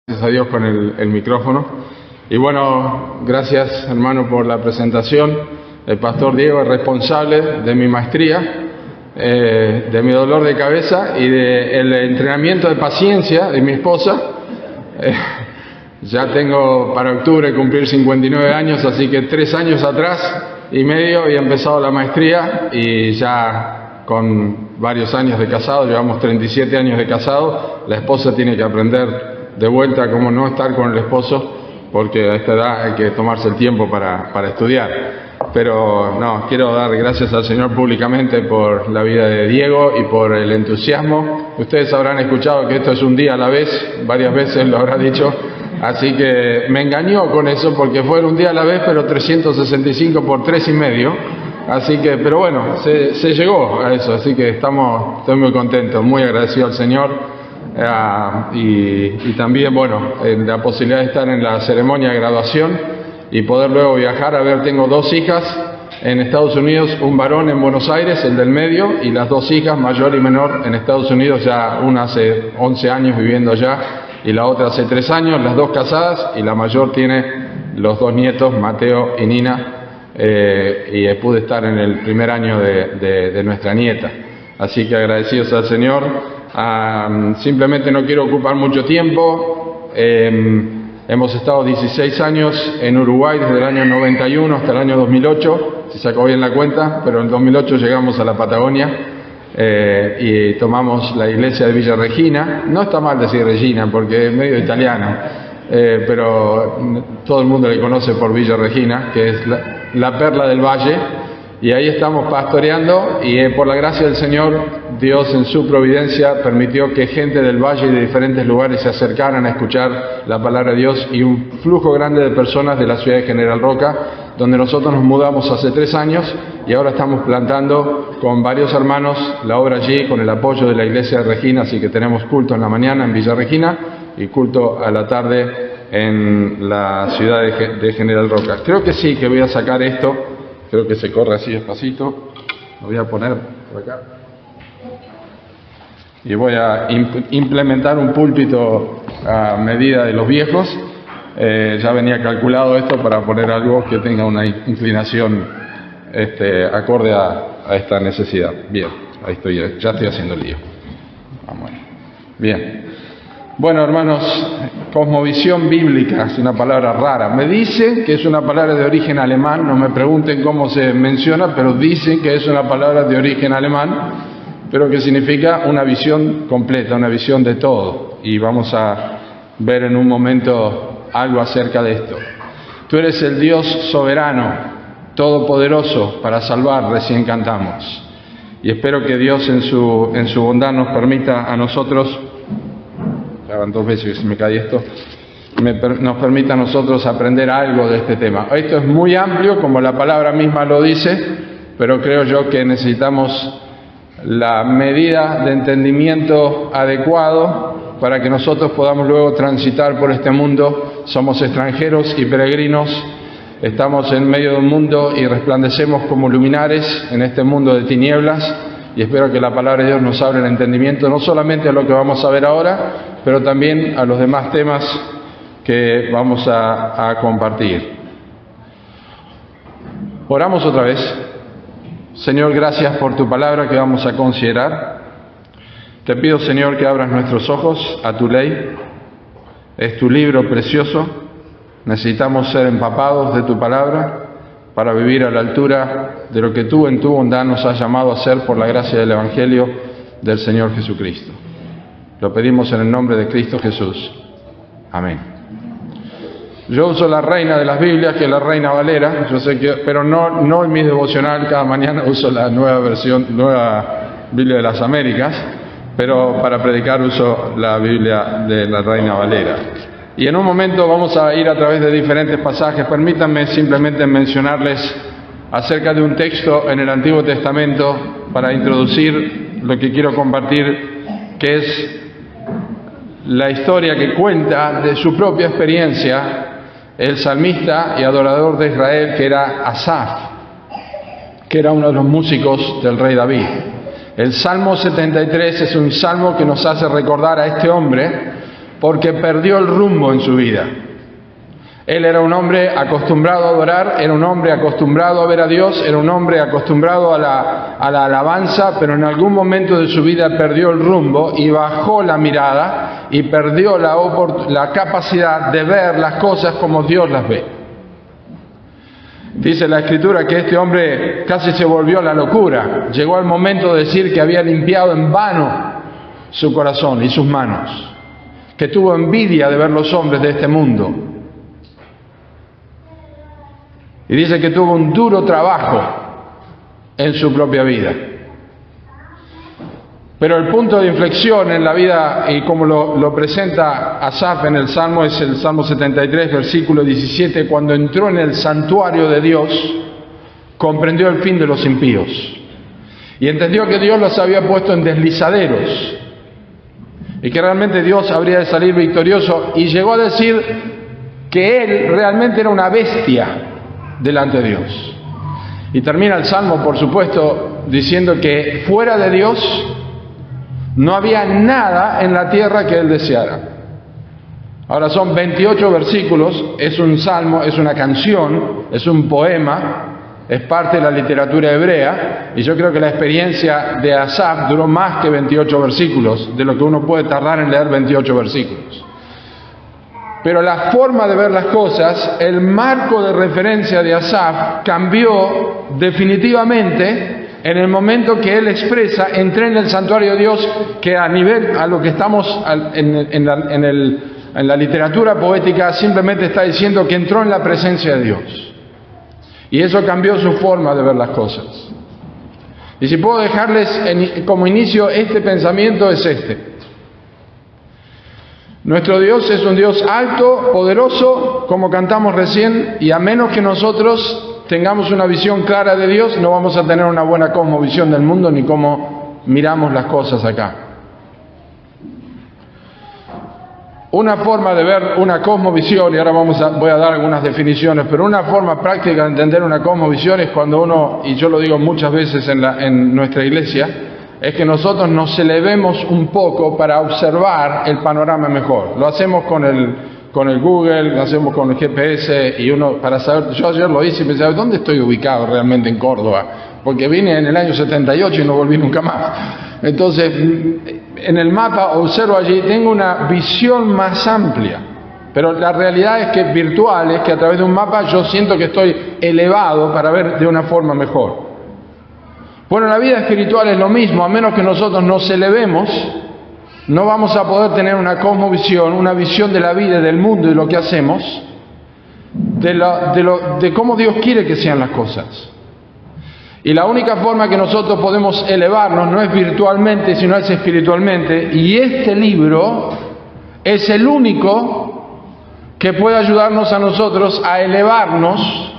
Gracias a Dios con el micrófono. Y bueno, gracias hermano por la presentación. El pastor Diego es responsable de mi maestría, de mi dolor de cabeza y del entrenamiento de paciencia de mi esposa. Ya tengo para octubre cumplir 59 años, así que 3 años atrás y medio había empezado la maestría y ya con varios años de casado, llevamos 37 años de casado. La esposa tiene que aprender de vuelta cómo no estar con el esposo, porque a esta edad hay que tomarse el tiempo para estudiar. Pero no, quiero dar gracias al Señor públicamente por la vida de Diego y por el entusiasmo. Ustedes habrán escuchado que esto es un día a la vez, varias veces lo habrá dicho, así que me engañó con eso porque fue un día a la vez, pero 365 por 3,5. Así que, pero bueno, se llegó a eso, así que estoy muy contento, muy agradecido al Señor. Y también, bueno, la posibilidad de estar en la ceremonia de graduación y poder luego viajar. Tengo 2 hijas en Estados Unidos, un varón en Buenos Aires, el del medio, y las 2 hijas, mayor y menor, en Estados Unidos, ya una hace 11 años viviendo allá y la otra hace 3 años, las 2 casadas, y la mayor tiene los 2 nietos, Mateo y Nina, y pude estar en el primer año de nuestra nieta. Así que agradecidos al Señor. Simplemente no quiero ocupar mucho tiempo. Hemos estado 16 años en Uruguay desde el año 91 hasta el año 2008, si sacó bien la cuenta, pero en 2008 llegamos a la Patagonia y tomamos la iglesia de Villa Regina. No está mal decir Regina porque es medio italiano, pero todo el mundo le conoce por Villa Regina, que es la perla del valle. Y ahí estamos pastoreando y por la gracia del Señor, Dios en su providencia permitió que gente del valle y de diferentes lugares se acercaran a escuchar la palabra de Dios, y un flujo grande de personas de la ciudad de General Roca, donde nosotros nos mudamos hace 3 años y ahora estamos plantando con varios hermanos la obra allí con el apoyo de la iglesia de Regina, así que tenemos culto en la mañana en Villa Regina y culto a la tarde en la ciudad de General Roca. Creo que sí, que voy a sacar esto. Creo que se corre así despacito. Lo voy a poner por acá. Y voy a implementar un púlpito a medida de los viejos. Ya venía calculado esto para poner algo que tenga una inclinación acorde a esta necesidad. Bien, ahí estoy, ya estoy haciendo el lío. Vamos. Bien. Bueno, hermanos, cosmovisión bíblica es una palabra rara. Me dicen que es una palabra de origen alemán, no me pregunten cómo se menciona, pero dicen que es una palabra de origen alemán, pero que significa una visión completa, una visión de todo. Y vamos a ver en un momento algo acerca de esto. Tú eres el Dios soberano, todopoderoso para salvar, recién cantamos. Y espero que Dios en su bondad nos permita a nosotros, van 2 veces que se me cae esto, nos permita a nosotros aprender algo de este tema. Esto es muy amplio, como la palabra misma lo dice, pero creo yo que necesitamos la medida de entendimiento adecuado para que nosotros podamos luego transitar por este mundo. Somos extranjeros y peregrinos, estamos en medio de un mundo y resplandecemos como luminares en este mundo de tinieblas. Y espero que la palabra de Dios nos abra el entendimiento, no solamente a lo que vamos a ver ahora, pero también a los demás temas que vamos a compartir. Oramos otra vez. Señor, gracias por tu palabra que vamos a considerar. Te pido, Señor, que abras nuestros ojos a tu ley. Es tu libro precioso. Necesitamos ser empapados de tu palabra para vivir a la altura de lo que tú en tu bondad nos has llamado a hacer por la gracia del Evangelio del Señor Jesucristo. Lo pedimos en el nombre de Cristo Jesús. Amén. Yo uso la Reina de las Biblias, que es la Reina Valera, pero no en mi devocional, cada mañana uso la nueva Biblia de las Américas, pero para predicar uso la Biblia de la Reina Valera. Y en un momento vamos a ir a través de diferentes pasajes. Permítanme simplemente mencionarles acerca de un texto en el Antiguo Testamento para introducir lo que quiero compartir, que es la historia que cuenta de su propia experiencia el salmista y adorador de Israel, que era Asaf, que era uno de los músicos del rey David. El Salmo 73 es un salmo que nos hace recordar a este hombre porque perdió el rumbo en su vida. Él era un hombre acostumbrado a adorar, era un hombre acostumbrado a ver a Dios, era un hombre acostumbrado a la alabanza, pero en algún momento de su vida perdió el rumbo y bajó la mirada y perdió la capacidad de ver las cosas como Dios las ve. Dice la Escritura que este hombre casi se volvió a la locura. Llegó al momento de decir que había limpiado en vano su corazón y sus manos, que tuvo envidia de ver los hombres de este mundo. Y dice que tuvo un duro trabajo en su propia vida. Pero el punto de inflexión en la vida, y como lo presenta Asaf en el Salmo, es el Salmo 73, versículo 17, cuando entró en el santuario de Dios, comprendió el fin de los impíos. Y entendió que Dios los había puesto en deslizaderos, y que realmente Dios habría de salir victorioso, y llegó a decir que él realmente era una bestia delante de Dios. Y termina el Salmo, por supuesto, diciendo que fuera de Dios no había nada en la tierra que él deseara. Ahora son 28 versículos, es un salmo, es una canción, es un poema, es parte de la literatura hebrea, y yo creo que la experiencia de Asaf duró más que 28 versículos, de lo que uno puede tardar en leer 28 versículos. Pero la forma de ver las cosas, el marco de referencia de Asaf cambió definitivamente en el momento que él expresa: entré en el santuario de Dios, que a lo que estamos en la literatura poética simplemente está diciendo que entró en la presencia de Dios. Y eso cambió su forma de ver las cosas. Y si puedo dejarles como inicio este pensamiento, es este. Nuestro Dios es un Dios alto, poderoso, como cantamos recién, y a menos que nosotros tengamos una visión clara de Dios, no vamos a tener una buena cosmovisión del mundo ni cómo miramos las cosas acá. Una forma de ver una cosmovisión, y ahora voy a dar algunas definiciones, pero una forma práctica de entender una cosmovisión es cuando uno, y yo lo digo muchas veces en nuestra iglesia, es que nosotros nos elevemos un poco para observar el panorama mejor. Lo hacemos con el Google, lo hacemos con el GPS, y uno, para saber, yo ayer lo hice y pensaba, ¿dónde estoy ubicado realmente en Córdoba? Porque vine en el año 78 y no volví nunca más. Entonces, en el mapa observo allí, tengo una visión más amplia. Pero la realidad es que virtual, es que a través de un mapa yo siento que estoy elevado para ver de una forma mejor. Bueno, la vida espiritual es lo mismo. A menos que nosotros nos elevemos, no vamos a poder tener una cosmovisión, una visión de la vida, del mundo y de lo que hacemos, de cómo Dios quiere que sean las cosas. Y la única forma que nosotros podemos elevarnos no es virtualmente, sino es espiritualmente. Y este libro es el único que puede ayudarnos a nosotros a elevarnos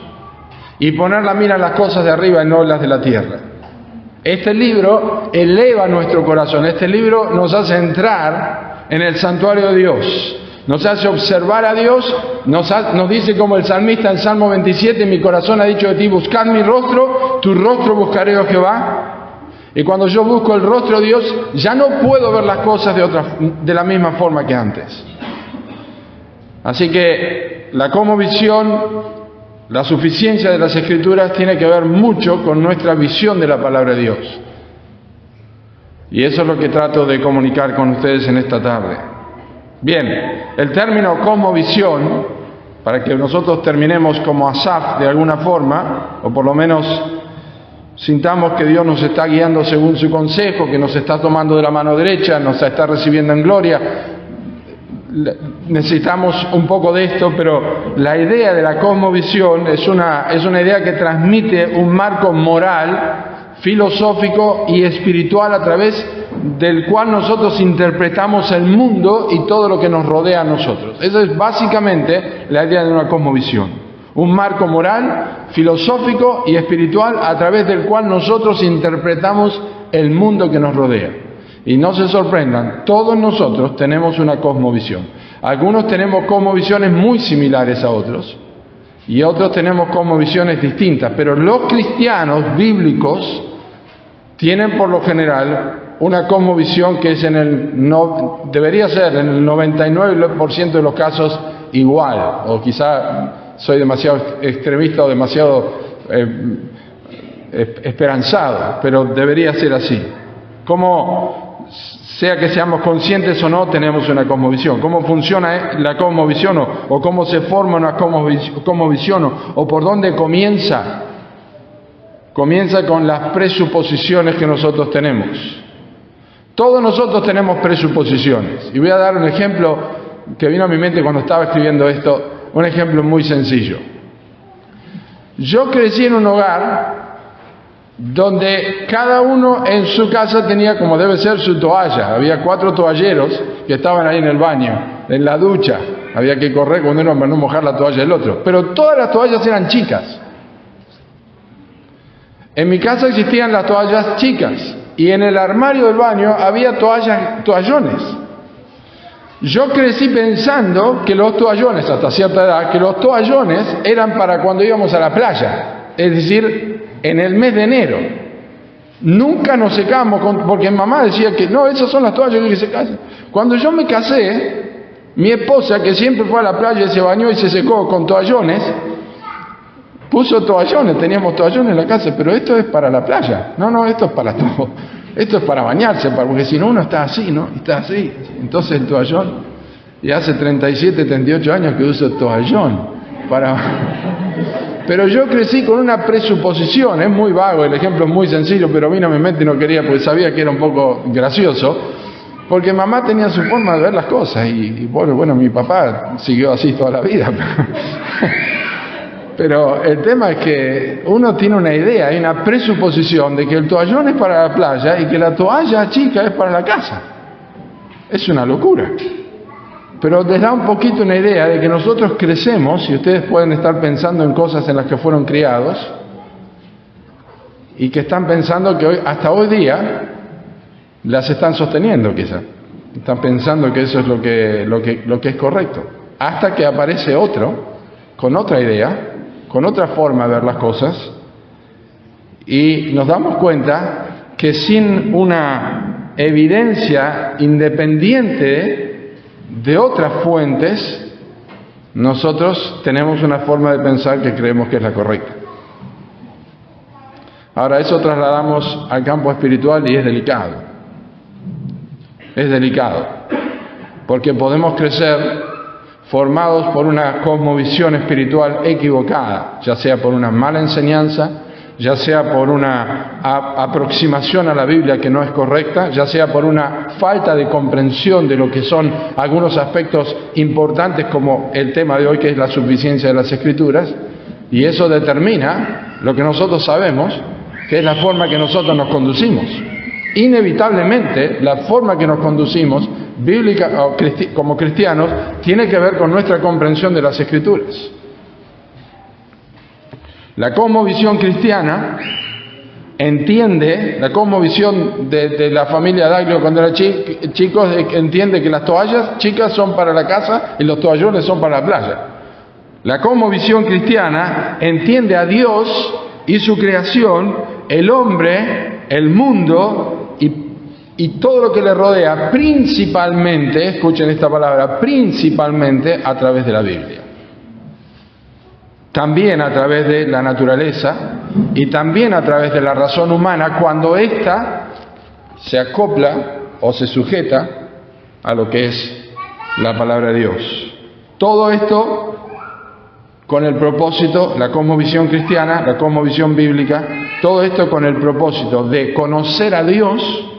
y poner la mira en las cosas de arriba y no en las de la tierra. Este libro eleva nuestro corazón. Este libro nos hace entrar en el santuario de Dios. Nos hace observar a Dios. Nos dice como el salmista en Salmo 27, mi corazón ha dicho de ti, buscad mi rostro, tu rostro buscaré, oh Jehová. Y cuando yo busco el rostro de Dios, ya no puedo ver las cosas de la misma forma que antes. Así que la cosmovisión, la suficiencia de las Escrituras tiene que ver mucho con nuestra visión de la palabra de Dios. Y eso es lo que trato de comunicar con ustedes en esta tarde. Bien, el término cosmovisión, para que nosotros terminemos como Asaf de alguna forma, o por lo menos sintamos que Dios nos está guiando según su consejo, que nos está tomando de la mano derecha, nos está recibiendo en gloria. Necesitamos un poco de esto, pero la idea de la cosmovisión es una idea que transmite un marco moral, filosófico y espiritual a través del cual nosotros interpretamos el mundo y todo lo que nos rodea a nosotros. Esa es básicamente la idea de una cosmovisión. Un marco moral, filosófico y espiritual a través del cual nosotros interpretamos el mundo que nos rodea. Y no se sorprendan, todos nosotros tenemos una cosmovisión. Algunos tenemos cosmovisiones muy similares a otros y otros tenemos cosmovisiones distintas, pero los cristianos bíblicos tienen por lo general una cosmovisión que es debería ser en el 99% de los casos igual, o quizá soy demasiado extremista o demasiado esperanzado, pero debería ser así. Como sea que seamos conscientes o no, tenemos una cosmovisión. ¿Cómo funciona la cosmovisión o cómo se forma una cosmovisión o por dónde comienza? Comienza con las presuposiciones que nosotros tenemos. Todos nosotros tenemos presuposiciones. Y voy a dar un ejemplo que vino a mi mente cuando estaba escribiendo esto, un ejemplo muy sencillo. Yo crecí en un hogar donde cada uno en su casa tenía, como debe ser, su toalla. Había 4 toalleros que estaban ahí en el baño, en la ducha. Había que correr con uno para no mojar la toalla del otro. Pero todas las toallas eran chicas. En mi casa existían las toallas chicas y en el armario del baño había toallones. Yo crecí pensando que los toallones, hasta cierta edad, que los toallones eran para cuando íbamos a la playa, es decir, en el mes de enero. Nunca nos secamos, porque mi mamá decía que no, esas son las toallas que se casan. Cuando yo me casé, mi esposa, que siempre fue a la playa y se bañó y se secó con toallones, puso toallones, teníamos toallones en la casa, pero esto es para la playa. No, esto es para todo. Esto es para bañarse, porque si no uno está así, ¿no? Está así. Entonces el toallón, y hace 37, 38 años que uso toallón. Pero yo crecí con una presuposición, es muy vago, el ejemplo es muy sencillo, pero vino a mi mente y no quería, porque sabía que era un poco gracioso, porque mamá tenía su forma de ver las cosas, y bueno, mi papá siguió así toda la vida. Pero el tema es que uno tiene una idea, hay una presuposición de que el toallón es para la playa y que la toalla chica es para la casa. Es una locura. Pero les da un poquito una idea de que nosotros crecemos, y ustedes pueden estar pensando en cosas en las que fueron criados, y que están pensando que hasta hoy día las están sosteniendo quizá. Están pensando que eso es lo que es correcto. Hasta que aparece otro, con otra idea, con otra forma de ver las cosas, y nos damos cuenta que sin una evidencia independiente de otras fuentes, nosotros tenemos una forma de pensar que creemos que es la correcta. Ahora, eso trasladamos al campo espiritual y es delicado. Es delicado, porque podemos crecer formados por una cosmovisión espiritual equivocada, ya sea por una mala enseñanza, ya sea por una aproximación a la Biblia que no es correcta, ya sea por una falta de comprensión de lo que son algunos aspectos importantes como el tema de hoy, que es la suficiencia de las Escrituras, y eso determina lo que nosotros sabemos, que es la forma que nosotros nos conducimos. Inevitablemente, la forma que nos conducimos bíblica como cristianos tiene que ver con nuestra comprensión de las Escrituras. La cosmovisión cristiana entiende, la cosmovisión de la familia Daglio cuando era chicos, entiende que las toallas chicas son para la casa y los toallones son para la playa. La cosmovisión cristiana entiende a Dios y su creación, el hombre, el mundo y todo lo que le rodea, principalmente, escuchen esta palabra, principalmente a través de la Biblia. También a través de la naturaleza y también a través de la razón humana cuando ésta se acopla o se sujeta a lo que es la palabra de Dios. Todo esto con el propósito, la cosmovisión cristiana, la cosmovisión bíblica, todo esto con el propósito de conocer a Dios.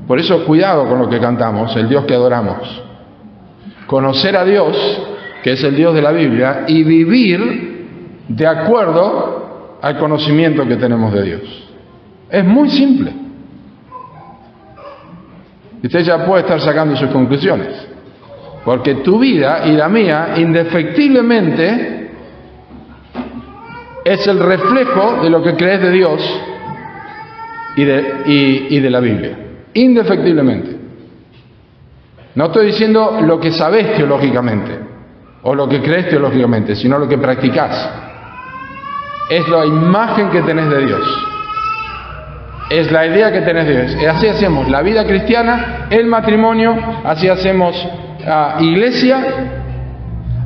Por eso cuidado con lo que cantamos, el Dios que adoramos. Conocer a Dios, que es el Dios de la Biblia, y vivir de acuerdo al conocimiento que tenemos de Dios. Es muy simple. Y usted ya puede estar sacando sus conclusiones. Porque tu vida y la mía, indefectiblemente, es el reflejo de lo que crees de Dios y de la Biblia. Indefectiblemente. No estoy diciendo lo que sabés teológicamente o lo que crees teológicamente, sino lo que practicás. Es la imagen que tenés de Dios. es la idea que tenés de Dios. Así hacemos la vida cristiana, el matrimonio, así hacemos iglesia,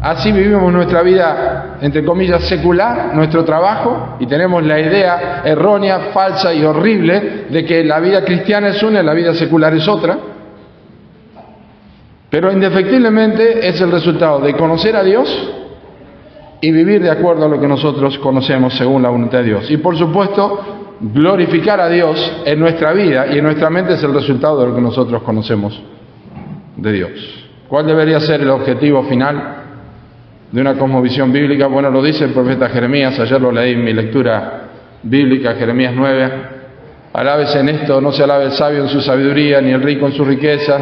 así vivimos nuestra vida, entre comillas, secular, nuestro trabajo, y tenemos la idea errónea, falsa y horrible de que la vida cristiana es una y la vida secular es otra. Pero indefectiblemente es el resultado de conocer a Dios y vivir de acuerdo a lo que nosotros conocemos según la voluntad de Dios. Y por supuesto, glorificar a Dios en nuestra vida y en nuestra mente es el resultado de lo que nosotros conocemos de Dios. ¿Cuál debería ser el objetivo final de una cosmovisión bíblica? Bueno, lo dice el profeta Jeremías, ayer lo leí en mi lectura bíblica, Jeremías 9. Alábese en esto, no se alabe el sabio en su sabiduría, ni el rico en su riqueza.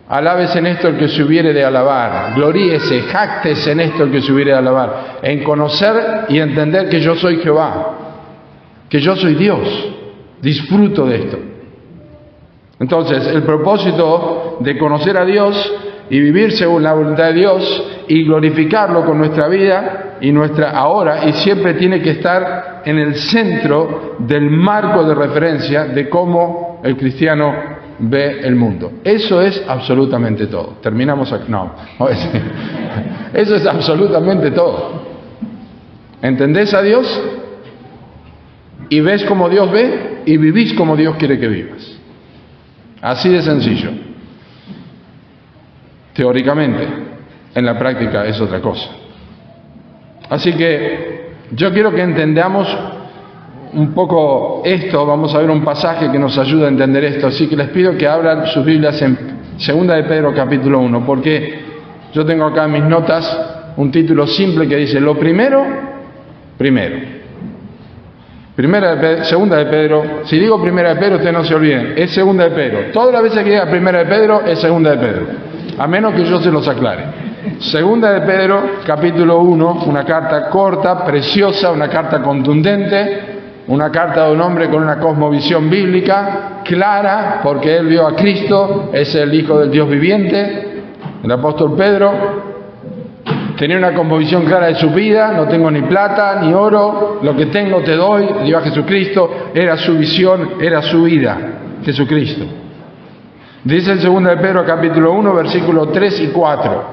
Alábese en esto el que se hubiere de alabar, gloríese, jáctese en esto el que se hubiere de alabar, en conocer y entender que yo soy Jehová, que yo soy Dios, disfruto de esto. Entonces, el propósito de conocer a Dios y vivir según la voluntad de Dios y glorificarlo con nuestra vida y nuestra ahora y siempre tiene que estar en el centro del marco de referencia de cómo el cristiano ve el mundo. Eso es absolutamente todo. Terminamos aquí. No, eso es absolutamente todo. ¿Entendés a Dios? Y ves como Dios ve y vivís como Dios quiere que vivas. Así de sencillo. Teóricamente, en la práctica es otra cosa. Así que yo quiero que entendamos un poco esto. Vamos a ver un pasaje que nos ayuda a entender esto. Así que les pido que abran sus Biblias en 2 de Pedro capítulo 1, porque yo tengo acá en mis notas un título simple que dice: lo primero. Segunda de Pedro. Si digo Primera de Pedro, ustedes no se olviden, es Segunda de Pedro. Todas las veces que diga Primera de Pedro es Segunda de Pedro, a menos que yo se los aclare. Segunda de Pedro, capítulo 1, una carta corta, preciosa, una carta contundente, una carta de un hombre con una cosmovisión bíblica clara, porque él vio a Cristo, es el Hijo del Dios viviente. El apóstol Pedro tenía una cosmovisión clara de su vida: no tengo ni plata ni oro, lo que tengo te doy, dio a Jesucristo. Era su visión, era su vida, Jesucristo. Dice en 2 de Pedro capítulo 1, versículos 3 y 4: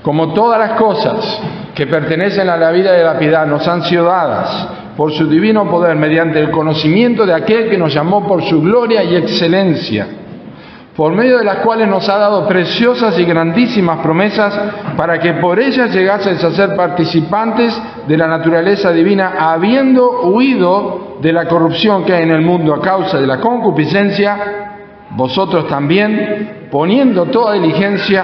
como todas las cosas que pertenecen a la vida y a la piedad nos han sido dadas por su divino poder mediante el conocimiento de aquel que nos llamó por su gloria y excelencia, por medio de las cuales nos ha dado preciosas y grandísimas promesas, para que por ellas llegaseis a ser participantes de la naturaleza divina, habiendo huido de la corrupción que hay en el mundo a causa de la concupiscencia, vosotros también, poniendo toda diligencia,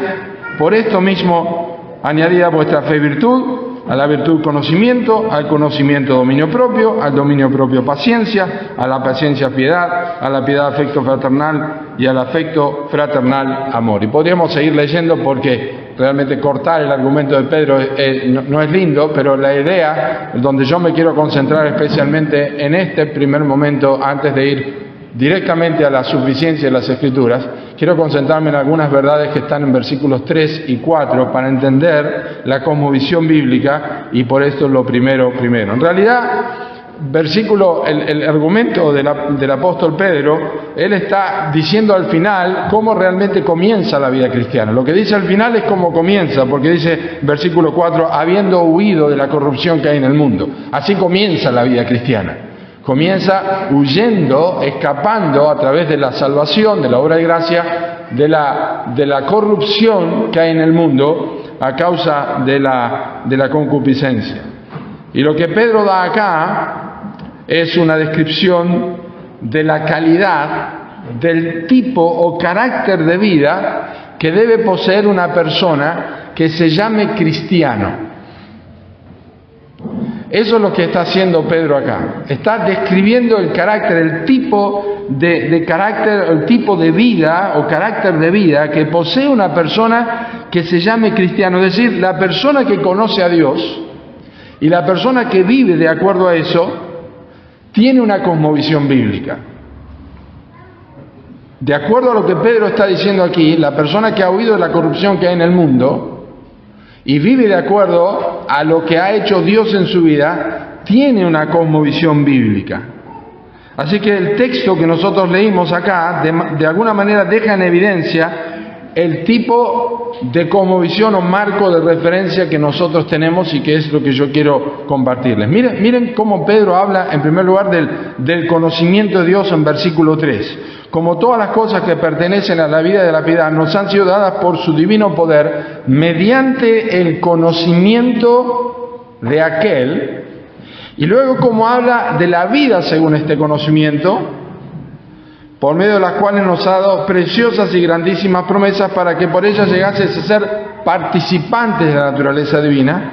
por esto mismo añadid a vuestra fe virtud, a la virtud conocimiento, al conocimiento dominio propio, al dominio propio paciencia, a la paciencia piedad, a la piedad afecto fraternal y al afecto fraternal amor. Y podríamos seguir leyendo porque realmente cortar el argumento de Pedro no es lindo, pero la idea donde yo me quiero concentrar especialmente en este primer momento, antes de ir directamente a la suficiencia de las Escrituras, quiero concentrarme en algunas verdades que están en versículos 3 y 4 para entender la cosmovisión bíblica, y por esto lo primero. En realidad, el argumento del apóstol Pedro, él está diciendo al final cómo realmente comienza la vida cristiana. Lo que dice al final es cómo comienza, porque dice, versículo 4, habiendo huido de la corrupción que hay en el mundo. Así comienza la vida cristiana. Comienza huyendo, escapando a través de la salvación, de la obra de gracia, de la corrupción que hay en el mundo a causa de la concupiscencia. Y lo que Pedro da acá es una descripción de la calidad, del tipo o carácter de vida que debe poseer una persona que se llame cristiano. Eso es lo que está haciendo Pedro acá. Está describiendo el carácter, el tipo de carácter, el tipo de vida o carácter de vida que posee una persona que se llame cristiano. Es decir, la persona que conoce a Dios y la persona que vive de acuerdo a eso tiene una cosmovisión bíblica. De acuerdo a lo que Pedro está diciendo aquí, la persona que ha huido de la corrupción que hay en el mundo y vive de acuerdo a lo que ha hecho Dios en su vida, tiene una cosmovisión bíblica. Así que el texto que nosotros leímos acá, de alguna manera deja en evidencia el tipo de cosmovisión o marco de referencia que nosotros tenemos y que es lo que yo quiero compartirles. Miren cómo Pedro habla en primer lugar del conocimiento de Dios en versículo 3. Como todas las cosas que pertenecen a la vida de la piedad nos han sido dadas por su divino poder mediante el conocimiento de aquel. Y luego como habla de la vida según este conocimiento, por medio de las cuales nos ha dado preciosas y grandísimas promesas para que por ellas llegases a ser participantes de la naturaleza divina,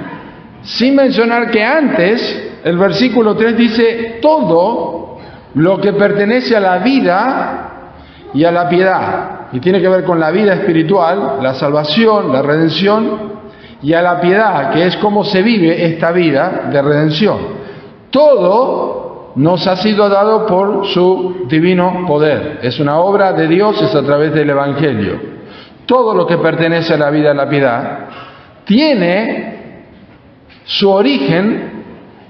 sin mencionar que antes, el versículo 3 dice todo lo que pertenece a la vida y a la piedad, y tiene que ver con la vida espiritual, la salvación, la redención, y a la piedad, que es cómo se vive esta vida de redención. Todo nos ha sido dado por su divino poder. Es una obra de Dios, es a través del Evangelio. Todo lo que pertenece a la vida y a la piedad tiene su origen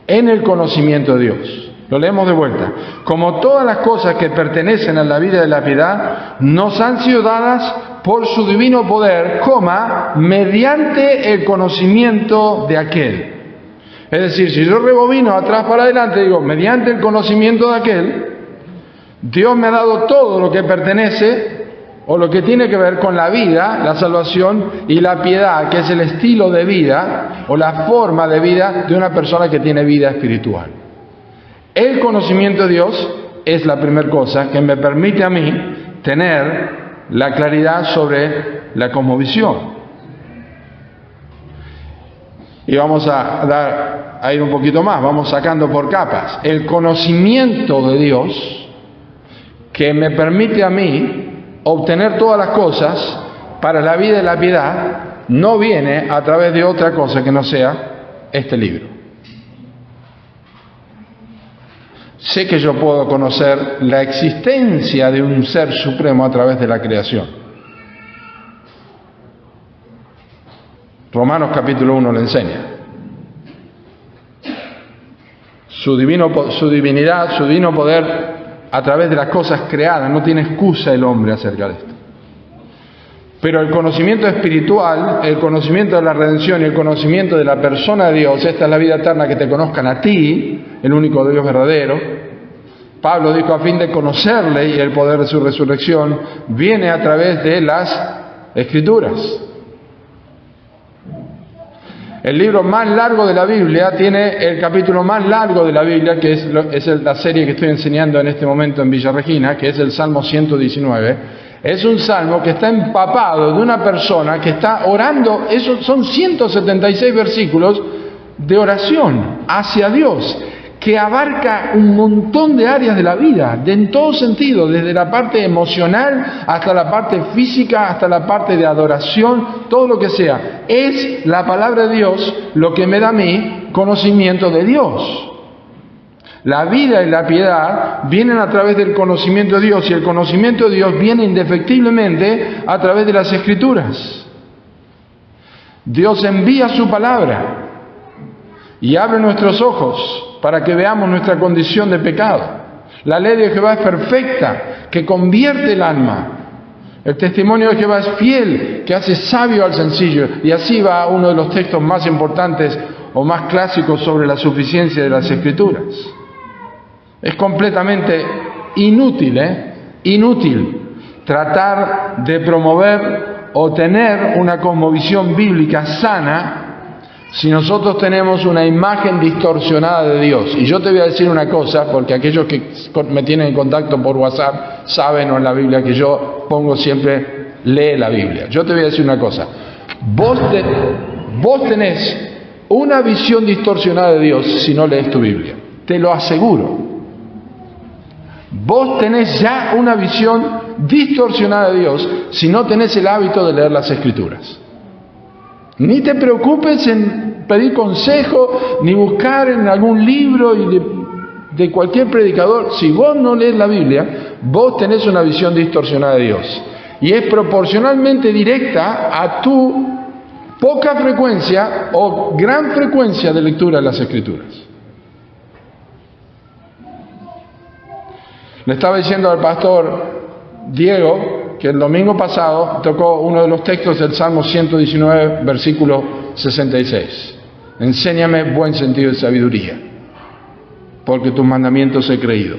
en el conocimiento de Dios. Lo leemos de vuelta. Como todas las cosas que pertenecen a la vida y a la piedad nos han sido dadas por su divino poder, mediante el conocimiento de aquel. Es decir, si yo rebobino atrás para adelante, digo, mediante el conocimiento de aquel, Dios me ha dado todo lo que pertenece o lo que tiene que ver con la vida, la salvación y la piedad, que es el estilo de vida o la forma de vida de una persona que tiene vida espiritual. El conocimiento de Dios es la primera cosa que me permite a mí tener la claridad sobre la cosmovisión. Y vamos a ir un poquito más, vamos sacando por capas. El conocimiento de Dios que me permite a mí obtener todas las cosas para la vida y la piedad no viene a través de otra cosa que no sea este libro. Sé que yo puedo conocer la existencia de un ser supremo a través de la creación. Romanos capítulo 1 lo enseña. Su divinidad, su divino poder a través de las cosas creadas. No tiene excusa el hombre acerca de esto. Pero el conocimiento espiritual, el conocimiento de la redención y el conocimiento de la persona de Dios, esta es la vida eterna, que te conozcan a ti, el único Dios verdadero. Pablo dijo, a fin de conocerle y el poder de su resurrección, viene a través de las Escrituras. El libro más largo de la Biblia tiene el capítulo más largo de la Biblia, que es la serie que estoy enseñando en este momento en Villa Regina, que es el Salmo 119. Es un salmo que está empapado de una persona que está orando. Son 176 versículos de oración hacia Dios, que abarca un montón de áreas de la vida, en todo sentido, desde la parte emocional hasta la parte física, hasta la parte de adoración, todo lo que sea. Es la palabra de Dios lo que me da a mí conocimiento de Dios. La vida y la piedad vienen a través del conocimiento de Dios, y el conocimiento de Dios viene indefectiblemente a través de las Escrituras. Dios envía su palabra y abre nuestros ojos para que veamos nuestra condición de pecado. La ley de Jehová es perfecta, que convierte el alma. El testimonio de Jehová es fiel, que hace sabio al sencillo. Y así va uno de los textos más importantes o más clásicos sobre la suficiencia de las Escrituras. Es completamente inútil tratar de promover o tener una cosmovisión bíblica sana si nosotros tenemos una imagen distorsionada de Dios. Y yo te voy a decir una cosa, porque aquellos que me tienen en contacto por WhatsApp saben, o en la Biblia, que yo pongo siempre, lee la Biblia. Yo te voy a decir una cosa. Vos tenés una visión distorsionada de Dios si no lees tu Biblia. Te lo aseguro. Vos tenés ya una visión distorsionada de Dios si no tenés el hábito de leer las Escrituras. Ni te preocupes en pedir consejo, ni buscar en algún libro de cualquier predicador. Si vos no lees la Biblia, vos tenés una visión distorsionada de Dios. Y es proporcionalmente directa a tu poca frecuencia o gran frecuencia de lectura de las Escrituras. Le estaba diciendo al pastor Diego que el domingo pasado tocó uno de los textos del Salmo 119, versículo 66. Enséñame buen sentido de sabiduría, porque tus mandamientos he creído.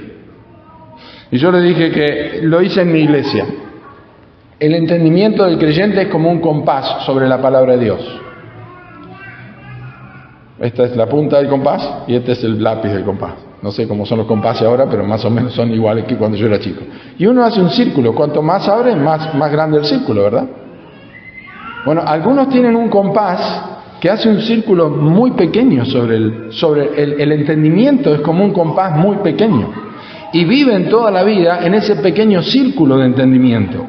Y yo le dije que lo hice en mi iglesia. El entendimiento del creyente es como un compás sobre la palabra de Dios. Esta es la punta del compás y este es el lápiz del compás. No sé cómo son los compases ahora, pero más o menos son iguales que cuando yo era chico. Y uno hace un círculo. Cuanto más abre, más grande el círculo, ¿verdad? Bueno, algunos tienen un compás que hace un círculo muy pequeño sobre el entendimiento. Es como un compás muy pequeño. Y viven toda la vida en ese pequeño círculo de entendimiento.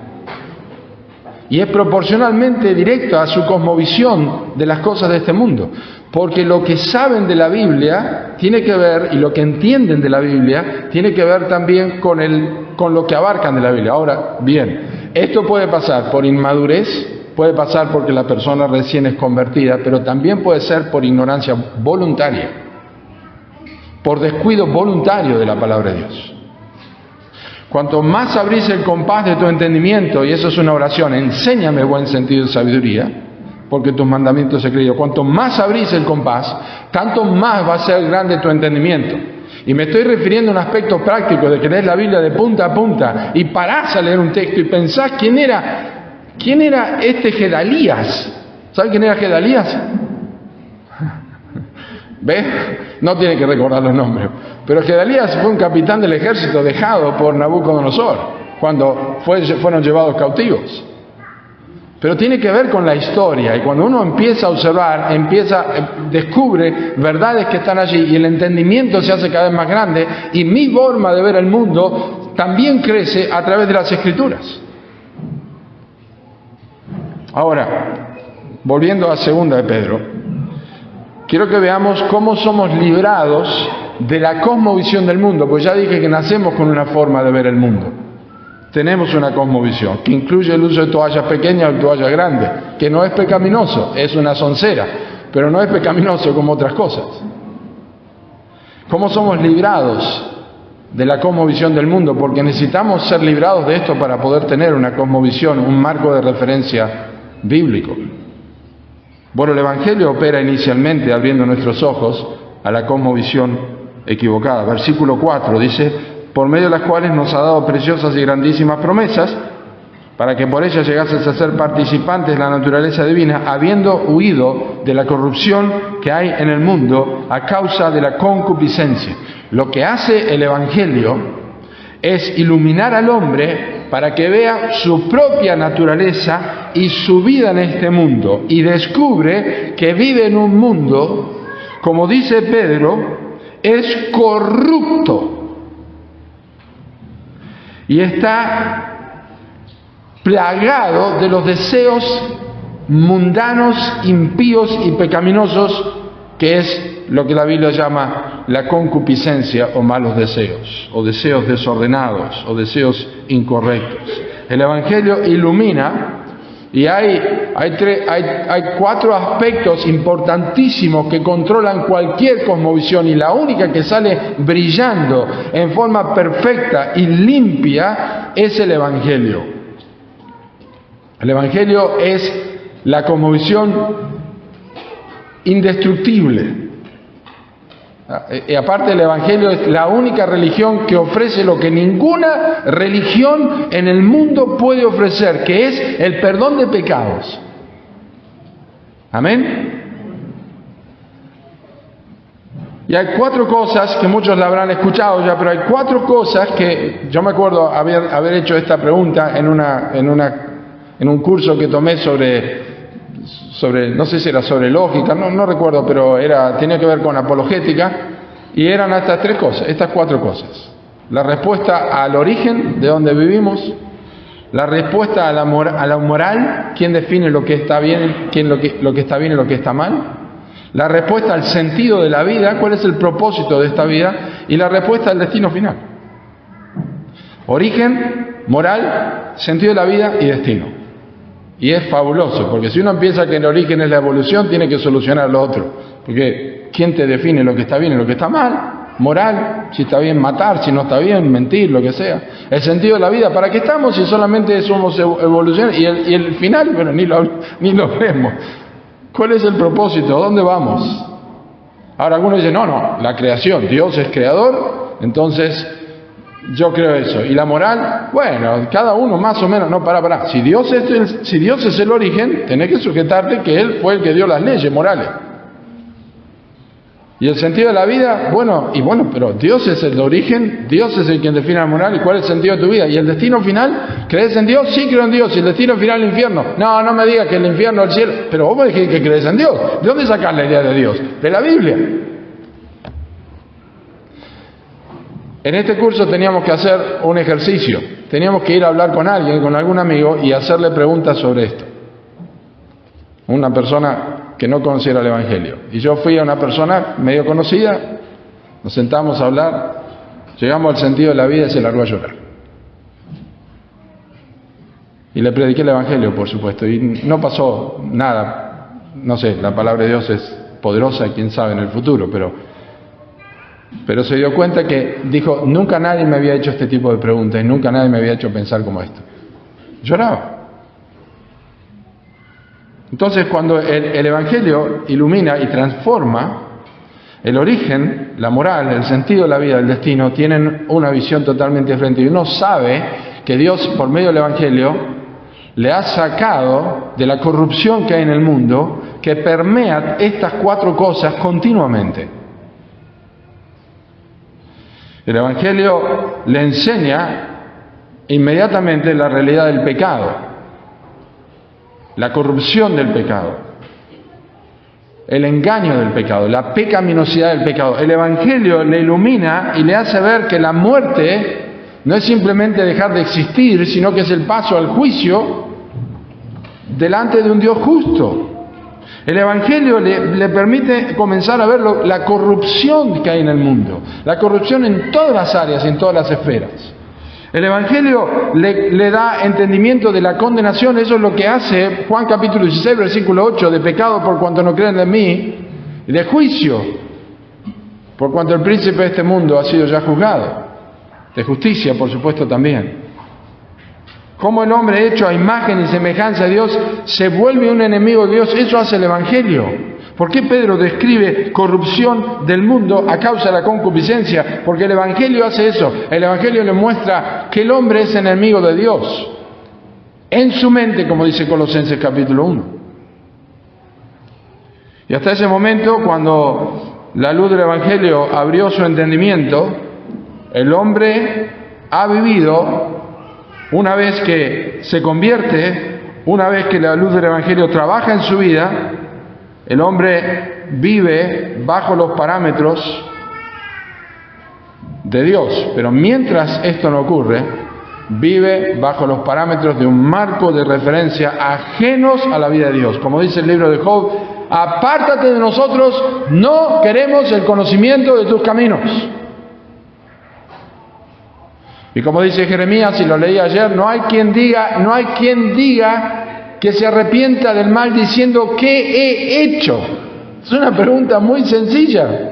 Y es proporcionalmente directo a su cosmovisión de las cosas de este mundo. Porque lo que saben de la Biblia tiene que ver, y lo que entienden de la Biblia, tiene que ver también con lo que abarcan de la Biblia. Ahora, bien, esto puede pasar por inmadurez, puede pasar porque la persona recién es convertida, pero también puede ser por ignorancia voluntaria, por descuido voluntario de la palabra de Dios. Cuanto más abrís el compás de tu entendimiento, y eso es una oración, enséñame buen sentido de sabiduría, porque tus mandamientos he creído. Cuanto más abrís el compás, tanto más va a ser grande tu entendimiento. Y me estoy refiriendo a un aspecto práctico de que lees la Biblia de punta a punta y parás a leer un texto y pensás quién era este Gedalías. ¿Sabes quién era Gedalías? ¿Ves? No tiene que recordar los nombres. Pero Gedalías fue un capitán del ejército dejado por Nabucodonosor cuando fueron llevados cautivos. Pero tiene que ver con la historia, y cuando uno empieza a observar, descubre verdades que están allí, y el entendimiento se hace cada vez más grande, y mi forma de ver el mundo también crece a través de las Escrituras. Ahora, volviendo a 2 de Pedro, quiero que veamos cómo somos librados de la cosmovisión del mundo, pues ya dije que nacemos con una forma de ver el mundo. Tenemos una cosmovisión que incluye el uso de toallas pequeñas o toallas grandes, que no es pecaminoso, es una soncera, pero no es pecaminoso como otras cosas. ¿Cómo somos librados de la cosmovisión del mundo? Porque necesitamos ser librados de esto para poder tener una cosmovisión, un marco de referencia bíblico. Bueno, el Evangelio opera inicialmente abriendo nuestros ojos a la cosmovisión equivocada. Versículo 4 dice: por medio de las cuales nos ha dado preciosas y grandísimas promesas, para que por ellas llegases a ser participantes de la naturaleza divina, habiendo huido de la corrupción que hay en el mundo a causa de la concupiscencia. Lo que hace el Evangelio es iluminar al hombre para que vea su propia naturaleza y su vida en este mundo, y descubre que vive en un mundo, como dice Pedro, es corrupto. Y está plagado de los deseos mundanos, impíos y pecaminosos, que es lo que la Biblia llama la concupiscencia o malos deseos, o deseos desordenados, o deseos incorrectos. El Evangelio ilumina, y hay 4 aspectos importantísimos que controlan cualquier cosmovisión, y la única que sale brillando en forma perfecta y limpia es el Evangelio. El Evangelio es la cosmovisión indestructible. Y aparte, el Evangelio es la única religión que ofrece lo que ninguna religión en el mundo puede ofrecer, que es el perdón de pecados. Amén. Y hay 4 cosas que muchos la habrán escuchado ya, pero hay 4 cosas que yo me acuerdo haber hecho esta pregunta en un curso que tomé sobre no sé si era sobre lógica, no recuerdo, pero tenía que ver con apologética, y eran estas 4 cosas. La respuesta al origen de donde vivimos, la respuesta a la moral, quién define lo que está bien, lo que está bien y lo que está mal, la respuesta al sentido de la vida, cuál es el propósito de esta vida, y la respuesta al destino final. Origen, moral, sentido de la vida y destino. Y es fabuloso, porque si uno piensa que el origen es la evolución, tiene que solucionar lo otro. Porque ¿quién te define lo que está bien y lo que está mal? moral, si está bien matar, si no está bien mentir, lo que sea. El sentido de la vida, ¿para qué estamos si solamente somos evolución? Y el final, bueno, ni lo vemos. ¿Cuál es el propósito? ¿Dónde vamos? Ahora algunos dicen, no, la creación, Dios es creador, entonces yo creo eso. Y la moral, bueno, cada uno más o menos, no, pará. Si Dios es el origen, tenés que sujetarte que Él fue el que dio las leyes morales. Y el sentido de la vida, bueno, pero Dios es el origen, Dios es el quien define la moral y cuál es el sentido de tu vida. ¿Y el destino final? ¿Crees en Dios? Sí, creo en Dios. ¿Y el destino final el infierno? No me digas que el infierno, el cielo. Pero vos me dijiste que crees en Dios. ¿De dónde sacás la idea de Dios? De la Biblia. En este curso teníamos que hacer un ejercicio. Teníamos que ir a hablar con alguien, con algún amigo, y hacerle preguntas sobre esto. Una persona que no conociera el Evangelio. Y yo fui a una persona medio conocida, nos sentamos a hablar, llegamos al sentido de la vida y se largó a llorar. Y le prediqué el Evangelio, por supuesto, y no pasó nada. No sé, la palabra de Dios es poderosa, quién sabe en el futuro, pero se dio cuenta que dijo, nunca nadie me había hecho este tipo de preguntas y nunca nadie me había hecho pensar como esto. Lloraba. Entonces, cuando el Evangelio ilumina y transforma, el origen, la moral, el sentido de la vida, el destino, tienen una visión totalmente diferente. Y uno sabe que Dios, por medio del Evangelio, le ha sacado de la corrupción que hay en el mundo, que permea estas cuatro cosas continuamente. El Evangelio le enseña inmediatamente la realidad del pecado, la corrupción del pecado, el engaño del pecado, la pecaminosidad del pecado. El Evangelio le ilumina y le hace ver que la muerte no es simplemente dejar de existir, sino que es el paso al juicio delante de un Dios justo. El Evangelio le permite comenzar a ver la corrupción que hay en el mundo, la corrupción en todas las áreas y en todas las esferas. El Evangelio le da entendimiento de la condenación. Eso es lo que hace Juan capítulo 16, versículo 8, de pecado por cuanto no creen en mí, y de juicio por cuanto el príncipe de este mundo ha sido ya juzgado, de justicia, por supuesto, también. Cómo el hombre hecho a imagen y semejanza de Dios se vuelve un enemigo de Dios. Eso hace el Evangelio. ¿Por qué Pedro describe corrupción del mundo a causa de la concupiscencia? Porque el Evangelio hace eso. El Evangelio le muestra que el hombre es enemigo de Dios. En su mente, como dice Colosenses capítulo 1. Y hasta ese momento, cuando la luz del Evangelio abrió su entendimiento, el hombre ha vivido, una vez que se convierte, una vez que la luz del Evangelio trabaja en su vida, el hombre vive bajo los parámetros de Dios, pero mientras esto no ocurre, vive bajo los parámetros de un marco de referencia ajenos a la vida de Dios. Como dice el libro de Job, apártate de nosotros, no queremos el conocimiento de tus caminos. Y como dice Jeremías, y lo leí ayer, no hay quien diga que se arrepienta del mal diciendo ¿qué he hecho? Es una pregunta muy sencilla.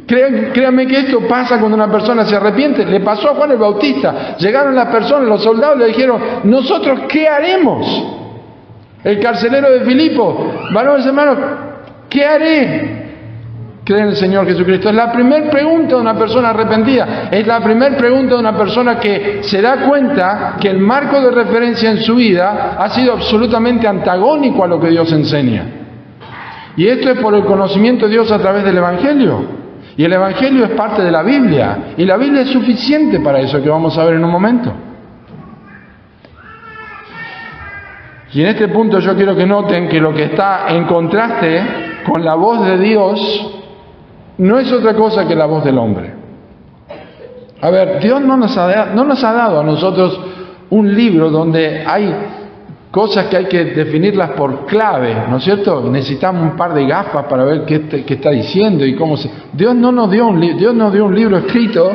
Créanme que esto pasa cuando una persona se arrepiente. Le pasó a Juan el Bautista. Llegaron las personas, los soldados le dijeron, ¿nosotros qué haremos? El carcelero de Filipo, varones hermanos, ¿qué haré? Creen en el Señor Jesucristo. Es la primera pregunta de una persona arrepentida. Es la primera pregunta de una persona que se da cuenta que el marco de referencia en su vida ha sido absolutamente antagónico a lo que Dios enseña. Y esto es por el conocimiento de Dios a través del Evangelio. Y el Evangelio es parte de la Biblia. Y la Biblia es suficiente para eso, que vamos a ver en un momento. Y en este punto yo quiero que noten que lo que está en contraste con la voz de Dios no es otra cosa que la voz del hombre. A ver, Dios no nos ha dado a nosotros un libro donde hay cosas que hay que definirlas por clave, ¿no es cierto? Necesitamos un par de gafas para ver qué está diciendo y cómo se... Dios nos dio un libro escrito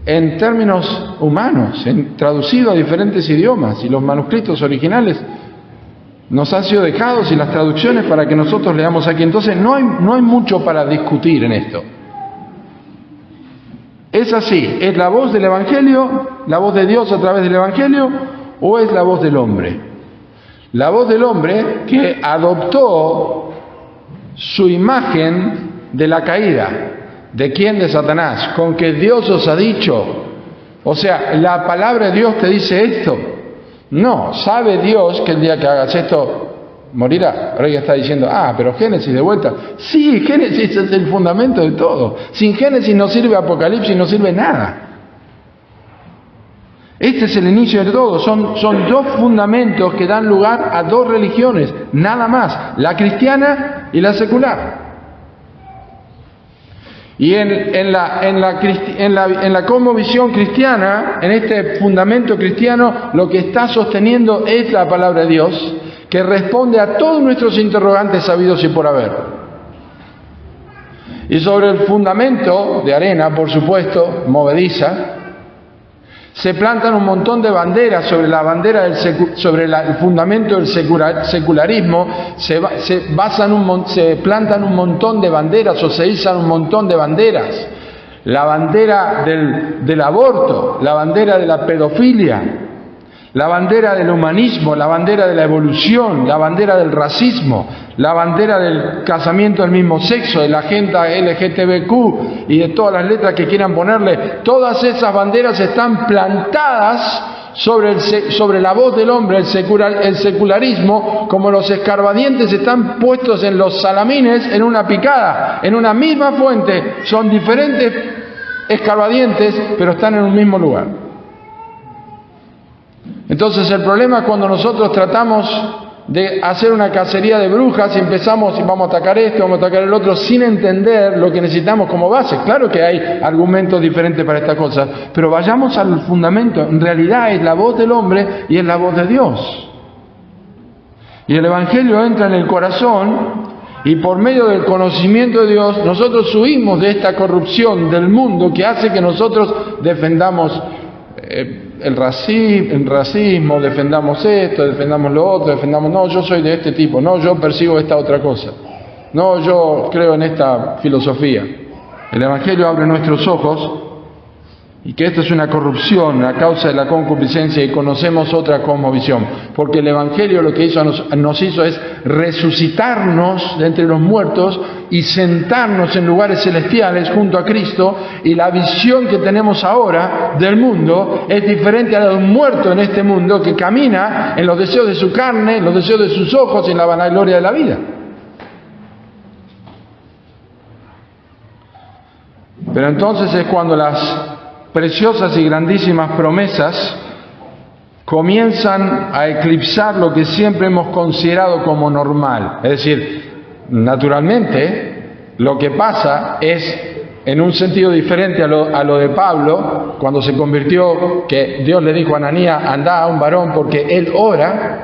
en términos humanos, traducido a diferentes idiomas, y los manuscritos originales nos han sido dejados y las traducciones para que nosotros leamos aquí. Entonces no hay mucho para discutir en esto. ¿Es así? ¿Es la voz del Evangelio, la voz de Dios a través del Evangelio, o es la voz del hombre? La voz del hombre que adoptó su imagen de la caída. ¿De quién? De Satanás. Con que Dios os ha dicho. O sea, la palabra de Dios te dice esto. No, sabe Dios que el día que hagas esto morirá. Ahora ya está diciendo, pero Génesis de vuelta. Sí, Génesis es el fundamento de todo. Sin Génesis no sirve Apocalipsis, no sirve nada. Este es el inicio de todo. Son dos fundamentos que dan lugar a dos religiones, nada más. La cristiana y la secular. Y en la cosmovisión cristiana, en este fundamento cristiano, lo que está sosteniendo es la palabra de Dios, que responde a todos nuestros interrogantes sabidos y por haber. Y sobre el fundamento de arena, por supuesto, movediza, se plantan un montón de banderas sobre la bandera el fundamento del secularismo. Se plantan un montón de banderas o se izan un montón de banderas. La bandera del aborto, la bandera de la pedofilia, la bandera del humanismo, la bandera de la evolución, la bandera del racismo, la bandera del casamiento del mismo sexo, de la agenda LGTBQ y de todas las letras que quieran ponerle. Todas esas banderas están plantadas sobre la voz del hombre, el secularismo, como los escarbadientes están puestos en los salamines en una picada, en una misma fuente. Son diferentes escarbadientes, pero están en un mismo lugar. Entonces el problema es cuando nosotros tratamos de hacer una cacería de brujas y empezamos y vamos a atacar esto, vamos a atacar el otro, sin entender lo que necesitamos como base. Claro que hay argumentos diferentes para estas cosas, pero vayamos al fundamento. En realidad es la voz del hombre y es la voz de Dios. Y el Evangelio entra en el corazón y por medio del conocimiento de Dios nosotros huimos de esta corrupción del mundo que hace que nosotros defendamos el racismo, defendamos esto, defendamos lo otro, no, yo soy de este tipo, no, yo persigo esta otra cosa, no, yo creo en esta filosofía. El Evangelio abre nuestros ojos y que esto es una corrupción a causa de la concupiscencia y conocemos otra cosmovisión, porque el Evangelio lo que nos hizo es resucitarnos de entre los muertos y sentarnos en lugares celestiales junto a Cristo, y la visión que tenemos ahora del mundo es diferente a la de un muerto en este mundo que camina en los deseos de su carne, en los deseos de sus ojos y en la vanagloria de la vida. Pero entonces es cuando las preciosas y grandísimas promesas comienzan a eclipsar lo que siempre hemos considerado como normal. Es decir, naturalmente, lo que pasa es, en un sentido diferente a lo de Pablo, cuando se convirtió, que Dios le dijo a Ananías, anda a un varón porque él ora.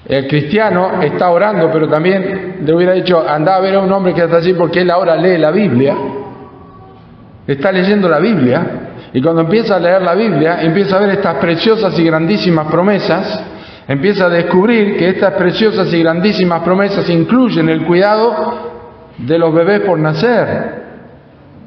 El cristiano está orando, pero también le hubiera dicho, anda a ver a un hombre que está así porque él ahora lee la Biblia. Está leyendo la Biblia, y cuando empieza a leer la Biblia, empieza a ver estas preciosas y grandísimas promesas, empieza a descubrir que estas preciosas y grandísimas promesas incluyen el cuidado de los bebés por nacer,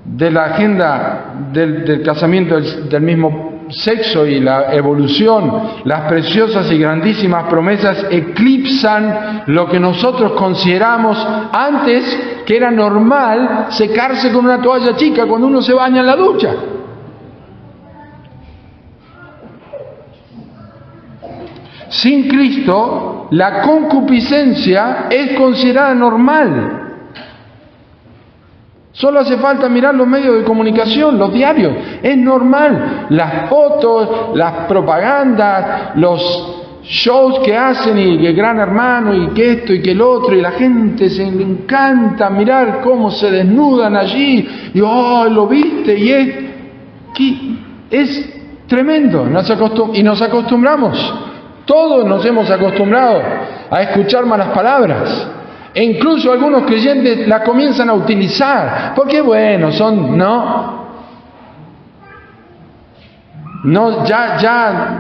de la agenda del casamiento del mismo sexo y la evolución. Las preciosas y grandísimas promesas eclipsan lo que nosotros consideramos antes que era normal secarse con una toalla chica cuando uno se baña en la ducha. Sin Cristo, la concupiscencia es considerada normal. Solo hace falta mirar los medios de comunicación, los diarios. Es normal. Las fotos, las propagandas, los shows que hacen y que Gran Hermano y que esto y que el otro, y la gente se le encanta mirar cómo se desnudan allí y ¡oh, lo viste! Y es tremendo. Y nos acostumbramos. Todos nos hemos acostumbrado a escuchar malas palabras. E incluso algunos creyentes la comienzan a utilizar, porque bueno,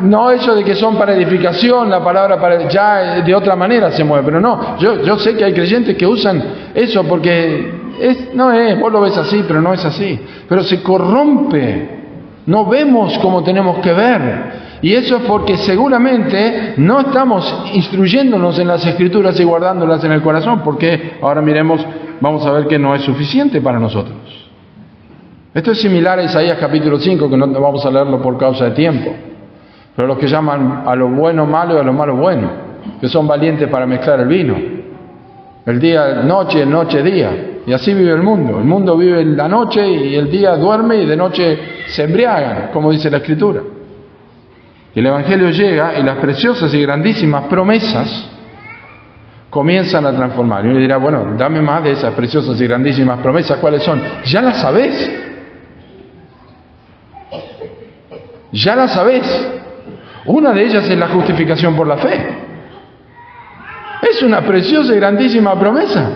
no eso de que son para edificación, la palabra ya de otra manera se mueve, pero no, yo sé que hay creyentes que usan eso porque vos lo ves así, pero no es así. Pero se corrompe. No vemos como tenemos que ver. Y eso es porque seguramente no estamos instruyéndonos en las Escrituras y guardándolas en el corazón, porque ahora miremos, vamos a ver que no es suficiente para nosotros. Esto es similar a Isaías capítulo 5, que no vamos a leerlo por causa de tiempo. Pero los que llaman a lo bueno malo y a lo malo bueno, que son valientes para mezclar el vino. El día noche, el noche día. Y así vive el mundo. El mundo vive la noche y el día duerme y de noche se embriagan, como dice la Escritura. Y el Evangelio llega y las preciosas y grandísimas promesas comienzan a transformar. Y uno dirá, bueno, dame más de esas preciosas y grandísimas promesas. ¿Cuáles son? Ya las sabés. Ya las sabés. Una de ellas es la justificación por la fe. Es una preciosa y grandísima promesa.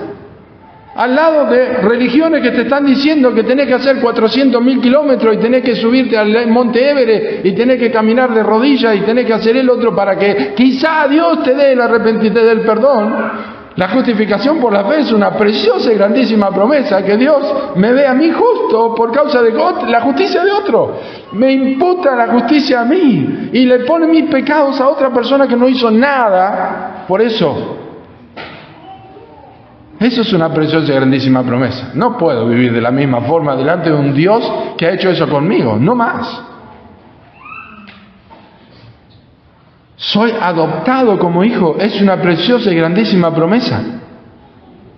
Al lado de religiones que te están diciendo que tenés que hacer 400.000 kilómetros y tenés que subirte al Monte Everest y tenés que caminar de rodillas y tenés que hacer el otro para que quizá Dios te dé el arrepentimiento, te dé el perdón. La justificación por la fe es una preciosa y grandísima promesa, que Dios me ve a mí justo por causa de la justicia de otro. Me imputa la justicia a mí y le pone mis pecados a otra persona que no hizo nada por eso. Eso es una preciosa y grandísima promesa. No puedo vivir de la misma forma delante de un Dios que ha hecho eso conmigo, no más. Soy adoptado como hijo, es una preciosa y grandísima promesa.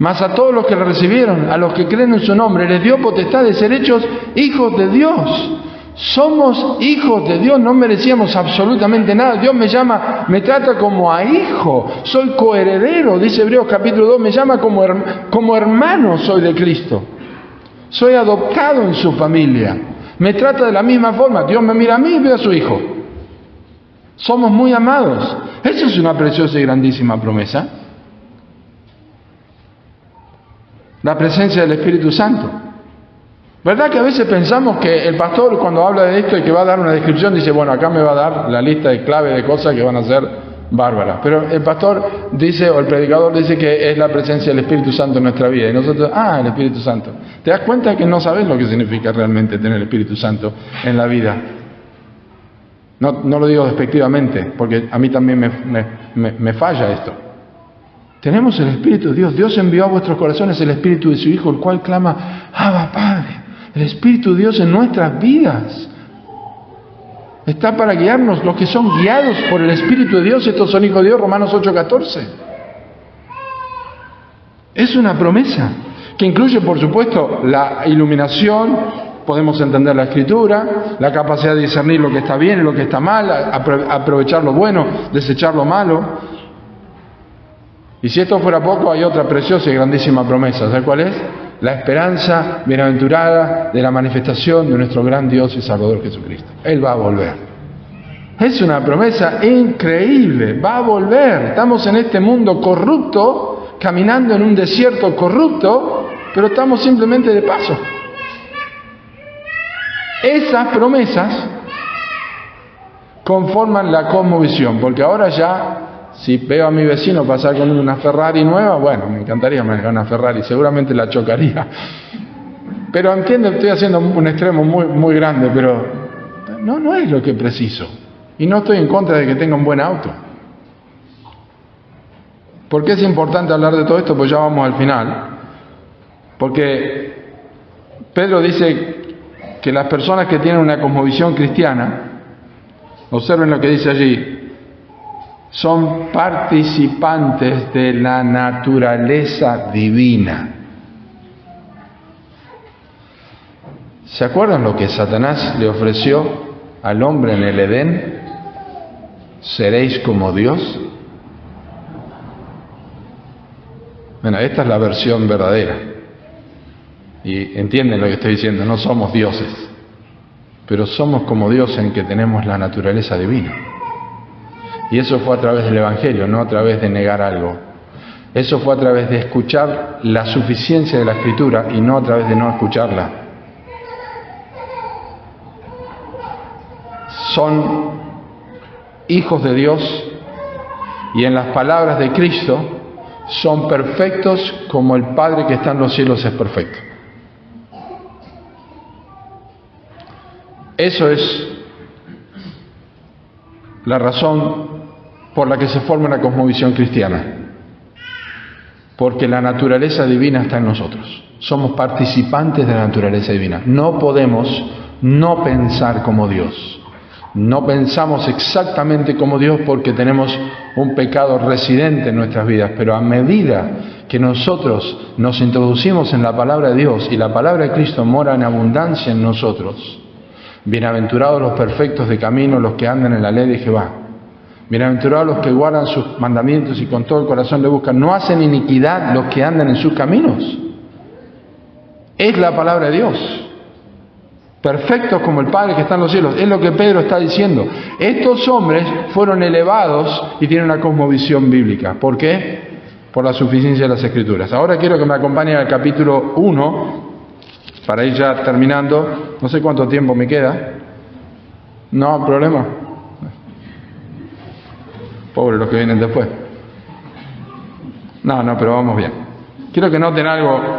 Mas a todos los que la recibieron, a los que creen en su nombre, les dio potestad de ser hechos hijos de Dios. Somos hijos de Dios, no merecíamos absolutamente nada. Dios me llama, me trata como a hijo, soy coheredero, dice Hebreos capítulo 2, me llama como hermano soy de Cristo. Soy adoptado en su familia, me trata de la misma forma. Dios me mira a mí y ve a su hijo. Somos muy amados. Eso es una preciosa y grandísima promesa. La presencia del Espíritu Santo. ¿Verdad que a veces pensamos que el pastor, cuando habla de esto y que va a dar una descripción, dice, bueno, acá me va a dar la lista de clave de cosas que van a ser bárbaras? Pero el pastor dice, o el predicador dice que es la presencia del Espíritu Santo en nuestra vida. Y nosotros, el Espíritu Santo. ¿Te das cuenta que no sabes lo que significa realmente tener el Espíritu Santo en la vida? No lo digo despectivamente, porque a mí también me falla esto. Tenemos el Espíritu de Dios. Dios envió a vuestros corazones el Espíritu de su Hijo, el cual clama, Abba, Padre. El Espíritu de Dios en nuestras vidas está para guiarnos. Los que son guiados por el Espíritu de Dios, estos son hijos de Dios, Romanos 8:14. Es una promesa que incluye, por supuesto, la iluminación. Podemos entender la Escritura, la capacidad de discernir lo que está bien y lo que está mal, aprovechar lo bueno, desechar lo malo. Y si esto fuera poco, hay otra preciosa y grandísima promesa. ¿Sabes cuál es? La esperanza bienaventurada de la manifestación de nuestro gran Dios y Salvador Jesucristo. Él va a volver. Es una promesa increíble. Va a volver. Estamos en este mundo corrupto, caminando en un desierto corrupto, pero estamos simplemente de paso. Esas promesas conforman la cosmovisión, porque ahora ya, si veo a mi vecino pasar con una Ferrari nueva, bueno, me encantaría manejar una Ferrari, seguramente la chocaría. Pero entiendo, estoy haciendo un extremo muy grande, pero no es lo que preciso. Y no estoy en contra de que tenga un buen auto. ¿Por qué es importante hablar de todo esto? Pues ya vamos al final. Porque Pedro dice que las personas que tienen una cosmovisión cristiana, observen lo que dice allí, son participantes de la naturaleza divina. ¿Se acuerdan lo que Satanás le ofreció al hombre en el Edén? ¿Seréis como Dios? Bueno, esta es la versión verdadera. Y entienden lo que estoy diciendo, no somos dioses, pero somos como Dios en que tenemos la naturaleza divina. Y eso fue a través del Evangelio, no a través de negar algo. Eso fue a través de escuchar la suficiencia de la Escritura y no a través de no escucharla. Son hijos de Dios y en las palabras de Cristo son perfectos como el Padre que está en los cielos es perfecto. Eso es la razón por la que se forma una cosmovisión cristiana. Porque la naturaleza divina está en nosotros. Somos participantes de la naturaleza divina. No podemos no pensar como Dios. No pensamos exactamente como Dios porque tenemos un pecado residente en nuestras vidas. Pero a medida que nosotros nos introducimos en la palabra de Dios y la palabra de Cristo mora en abundancia en nosotros, bienaventurados los perfectos de camino, los que andan en la ley de Jehová. Bienaventurados los que guardan sus mandamientos y con todo el corazón le buscan. No hacen iniquidad los que andan en sus caminos. Es la palabra de Dios. Perfectos como el Padre que está en los cielos. Es lo que Pedro está diciendo. Estos hombres fueron elevados y tienen una cosmovisión bíblica. ¿Por qué? Por la suficiencia de las Escrituras. Ahora quiero que me acompañen al capítulo 1, para ir ya terminando. No sé cuánto tiempo me queda. No hay problema. Pobre los que vienen después. No, pero vamos bien. Quiero que noten algo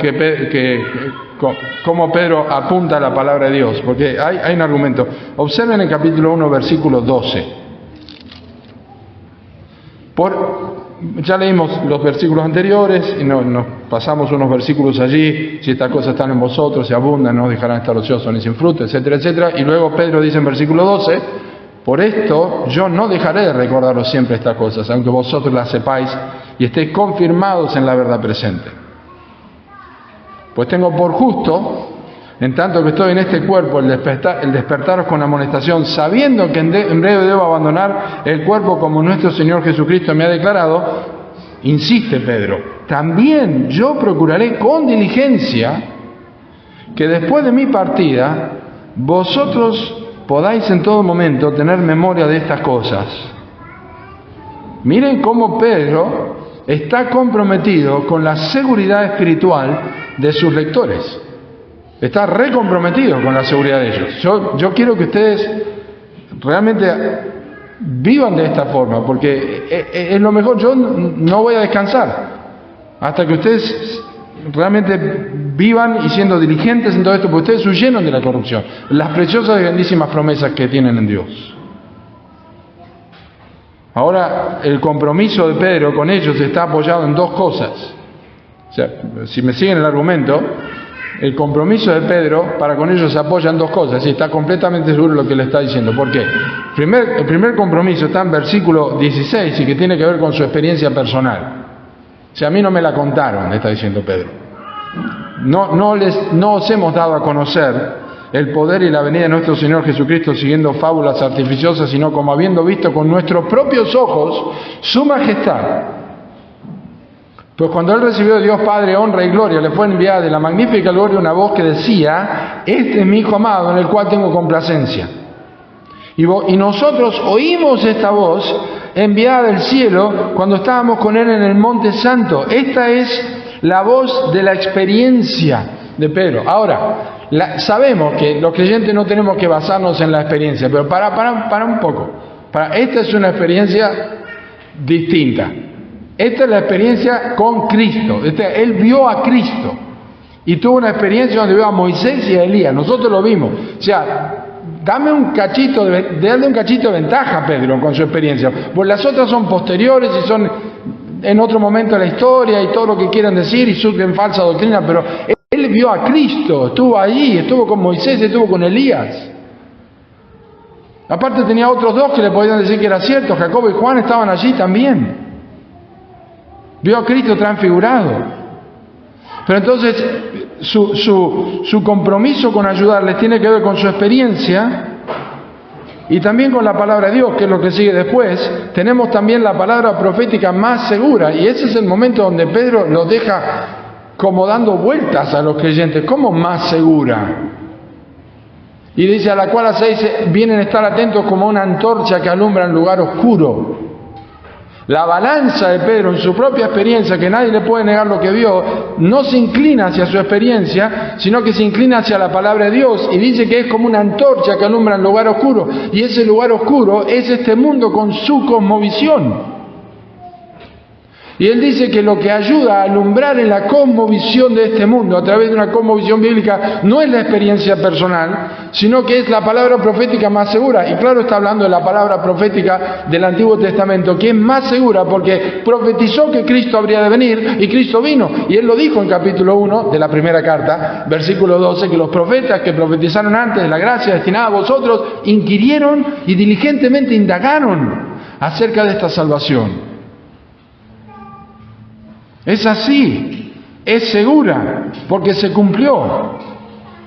cómo Pedro apunta a la palabra de Dios, porque hay un argumento. Observen el capítulo 1, versículo 12. Ya leímos los versículos anteriores y nos pasamos unos versículos allí. Si estas cosas están en vosotros, se abundan, no dejarán estar ociosos ni sin fruto, etcétera, etcétera. Y luego Pedro dice en versículo 12: por esto yo no dejaré de recordaros siempre estas cosas, aunque vosotros las sepáis y estéis confirmados en la verdad presente. Pues tengo por justo, en tanto que estoy en este cuerpo, el despertaros con amonestación, sabiendo que en breve debo abandonar el cuerpo como nuestro Señor Jesucristo me ha declarado. Insiste Pedro: también yo procuraré con diligencia que después de mi partida vosotros podáis en todo momento tener memoria de estas cosas. Miren cómo Pedro está comprometido con la seguridad espiritual de sus lectores. Está recomprometido con la seguridad de ellos. Yo quiero que ustedes realmente vivan de esta forma, porque es lo mejor. Yo no voy a descansar hasta que ustedes realmente vivan y siendo diligentes en todo esto, porque ustedes huyeron de la corrupción, las preciosas y grandísimas promesas que tienen en Dios. Ahora, el compromiso de Pedro con ellos está apoyado en dos cosas. O sea, si me siguen el argumento, el compromiso de Pedro para con ellos se apoya en dos cosas, y está completamente seguro de lo que le está diciendo. ¿Por qué? El primer compromiso está en versículo 16 y que tiene que ver con su experiencia personal. O sea, a mí no me la contaron, le está diciendo Pedro. No os hemos dado a conocer el poder y la venida de nuestro Señor Jesucristo siguiendo fábulas artificiosas, sino como habiendo visto con nuestros propios ojos su majestad. Pues cuando Él recibió de Dios Padre honra y gloria, le fue enviada de la magnífica gloria una voz que decía: este es mi Hijo amado, en el cual tengo complacencia. Y nosotros oímos esta voz enviada del cielo cuando estábamos con Él en el Monte Santo. Esta es la voz de la experiencia de Pedro. Ahora, sabemos que los creyentes no tenemos que basarnos en la experiencia, pero para un poco. Esta es una experiencia distinta. Esta es la experiencia con Cristo. Él vio a Cristo y tuvo una experiencia donde vio a Moisés y a Elías. Nosotros lo vimos. O sea, dale un cachito de ventaja a Pedro con su experiencia. Pues las otras son posteriores y son en otro momento de la historia y todo lo que quieran decir y surgen falsa doctrina, pero él vio a Cristo, estuvo allí, estuvo con Moisés, estuvo con Elías. Aparte tenía otros dos que le podían decir que era cierto, Jacobo y Juan estaban allí también. Vio a Cristo transfigurado. Pero entonces su compromiso con ayudarles tiene que ver con su experiencia y también con la palabra de Dios, que es lo que sigue después. Tenemos también la palabra profética más segura, y ese es el momento donde Pedro los deja como dando vueltas a los creyentes. ¿Cómo más segura? Y dice: a la cual hacéis bien en estar atentos como una antorcha que alumbra en lugar oscuro. La balanza de Pedro en su propia experiencia, que nadie le puede negar lo que vio, no se inclina hacia su experiencia, sino que se inclina hacia la palabra de Dios, y dice que es como una antorcha que alumbra en lugar oscuro, y ese lugar oscuro es este mundo con su cosmovisión. Y él dice que lo que ayuda a alumbrar en la cosmovisión de este mundo, a través de una cosmovisión bíblica, no es la experiencia personal, sino que es la palabra profética más segura. Y claro, está hablando de la palabra profética del Antiguo Testamento, que es más segura porque profetizó que Cristo habría de venir, y Cristo vino. Y él lo dijo en capítulo 1 de la primera carta, versículo 12, que los profetas que profetizaron antes de la gracia destinada a vosotros, inquirieron y diligentemente indagaron acerca de esta salvación. Es así, es segura, porque se cumplió.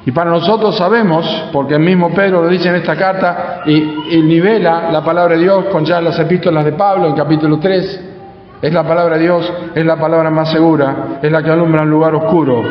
Y para nosotros sabemos, porque el mismo Pedro lo dice en esta carta, y nivela la palabra de Dios con ya las epístolas de Pablo en capítulo 3, es la palabra de Dios, es la palabra más segura, es la que alumbra un lugar oscuro,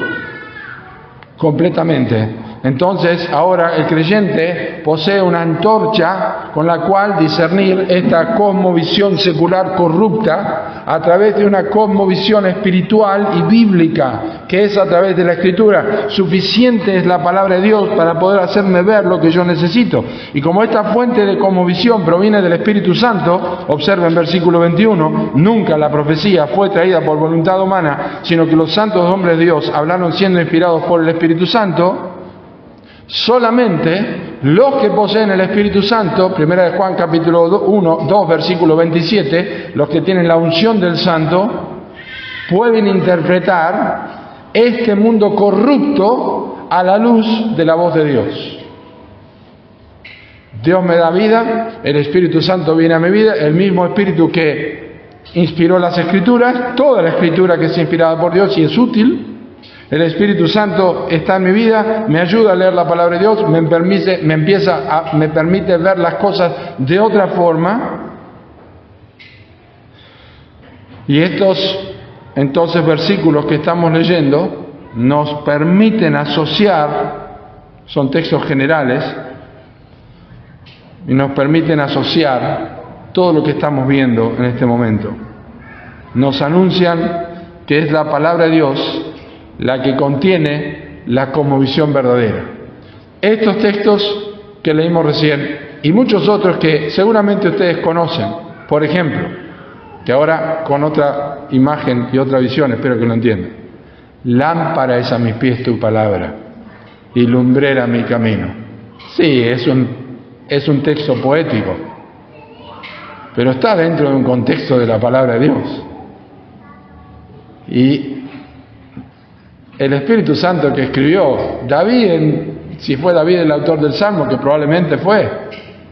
completamente. Entonces, ahora el creyente posee una antorcha con la cual discernir esta cosmovisión secular corrupta a través de una cosmovisión espiritual y bíblica, que es a través de la Escritura. Suficiente es la palabra de Dios para poder hacerme ver lo que yo necesito. Y como esta fuente de cosmovisión proviene del Espíritu Santo, observa en versículo 21, nunca la profecía fue traída por voluntad humana, sino que los santos hombres de Dios hablaron siendo inspirados por el Espíritu Santo. Solamente los que poseen el Espíritu Santo, 1 de Juan capítulo 2 versículo 27, los que tienen la unción del Santo, pueden interpretar este mundo corrupto a la luz de la voz de Dios. Dios me da vida, el Espíritu Santo viene a mi vida, el mismo Espíritu que inspiró las Escrituras, toda la Escritura que es inspirada por Dios y es útil. El Espíritu Santo está en mi vida, me ayuda a leer la palabra de Dios, me permite ver las cosas de otra forma. Y estos entonces versículos que estamos leyendo nos permiten asociar, son textos generales, y nos permiten asociar todo lo que estamos viendo en este momento. Nos anuncian que es la palabra de Dios la que contiene la cosmovisión verdadera. Estos textos que leímos recién y muchos otros que seguramente ustedes conocen, por ejemplo, que ahora con otra imagen y otra visión espero que lo entiendan. Lámpara es a mis pies tu palabra y lumbrera mi camino. Sí, es un texto poético, pero está dentro de un contexto de la palabra de Dios. Y el Espíritu Santo que escribió, David, si fue David el autor del Salmo, que probablemente fue,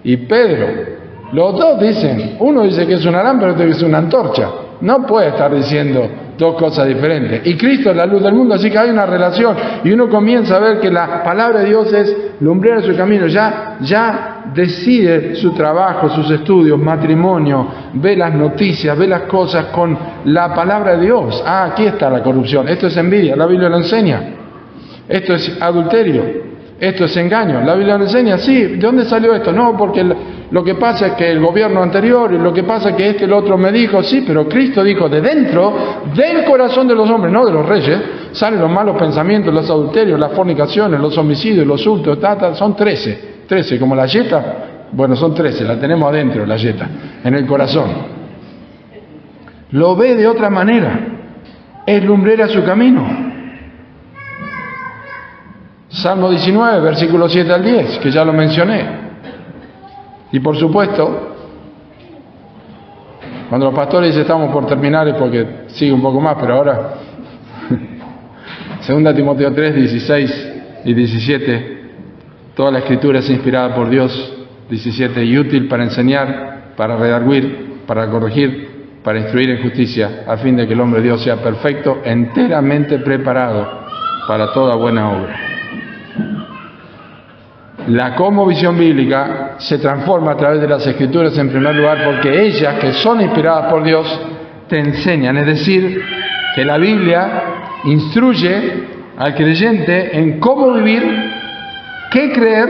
y Pedro, los dos dicen, uno dice que es una lámpara, otro que es una antorcha. No puede estar diciendo dos cosas diferentes. Y Cristo es la luz del mundo, así que hay una relación. Y uno comienza a ver que la palabra de Dios es lumbrera su camino. Ya decide su trabajo, sus estudios, matrimonio, ve las noticias, ve las cosas con la palabra de Dios. Ah, aquí está la corrupción. Esto es envidia, la Biblia lo enseña. Esto es adulterio, esto es engaño. La Biblia lo enseña. Sí, ¿de dónde salió esto? No, porque lo que pasa es que el gobierno anterior, y lo que pasa es que el otro me dijo, sí, pero Cristo dijo, de dentro, del corazón de los hombres, no de los reyes, salen los malos pensamientos, los adulterios, las fornicaciones, los homicidios, los hurtos, son 13, como la yeta, bueno, son 13, la tenemos adentro, la yeta, en el corazón. Lo ve de otra manera, es lumbrera su camino. Salmo 19, versículos 7 al 10, que ya lo mencioné. Y por supuesto, cuando los pastores dicen estamos por terminar es porque sigue un poco más, pero ahora 2 Timoteo 3, 16 y 17, toda la Escritura es inspirada por Dios, 17, y útil para enseñar, para redarguir, para corregir, para instruir en justicia, a fin de que el hombre de Dios sea perfecto, enteramente preparado para toda buena obra. La cosmovisión bíblica se transforma a través de las Escrituras en primer lugar porque ellas, que son inspiradas por Dios, te enseñan. Es decir, que la Biblia instruye al creyente en cómo vivir, qué creer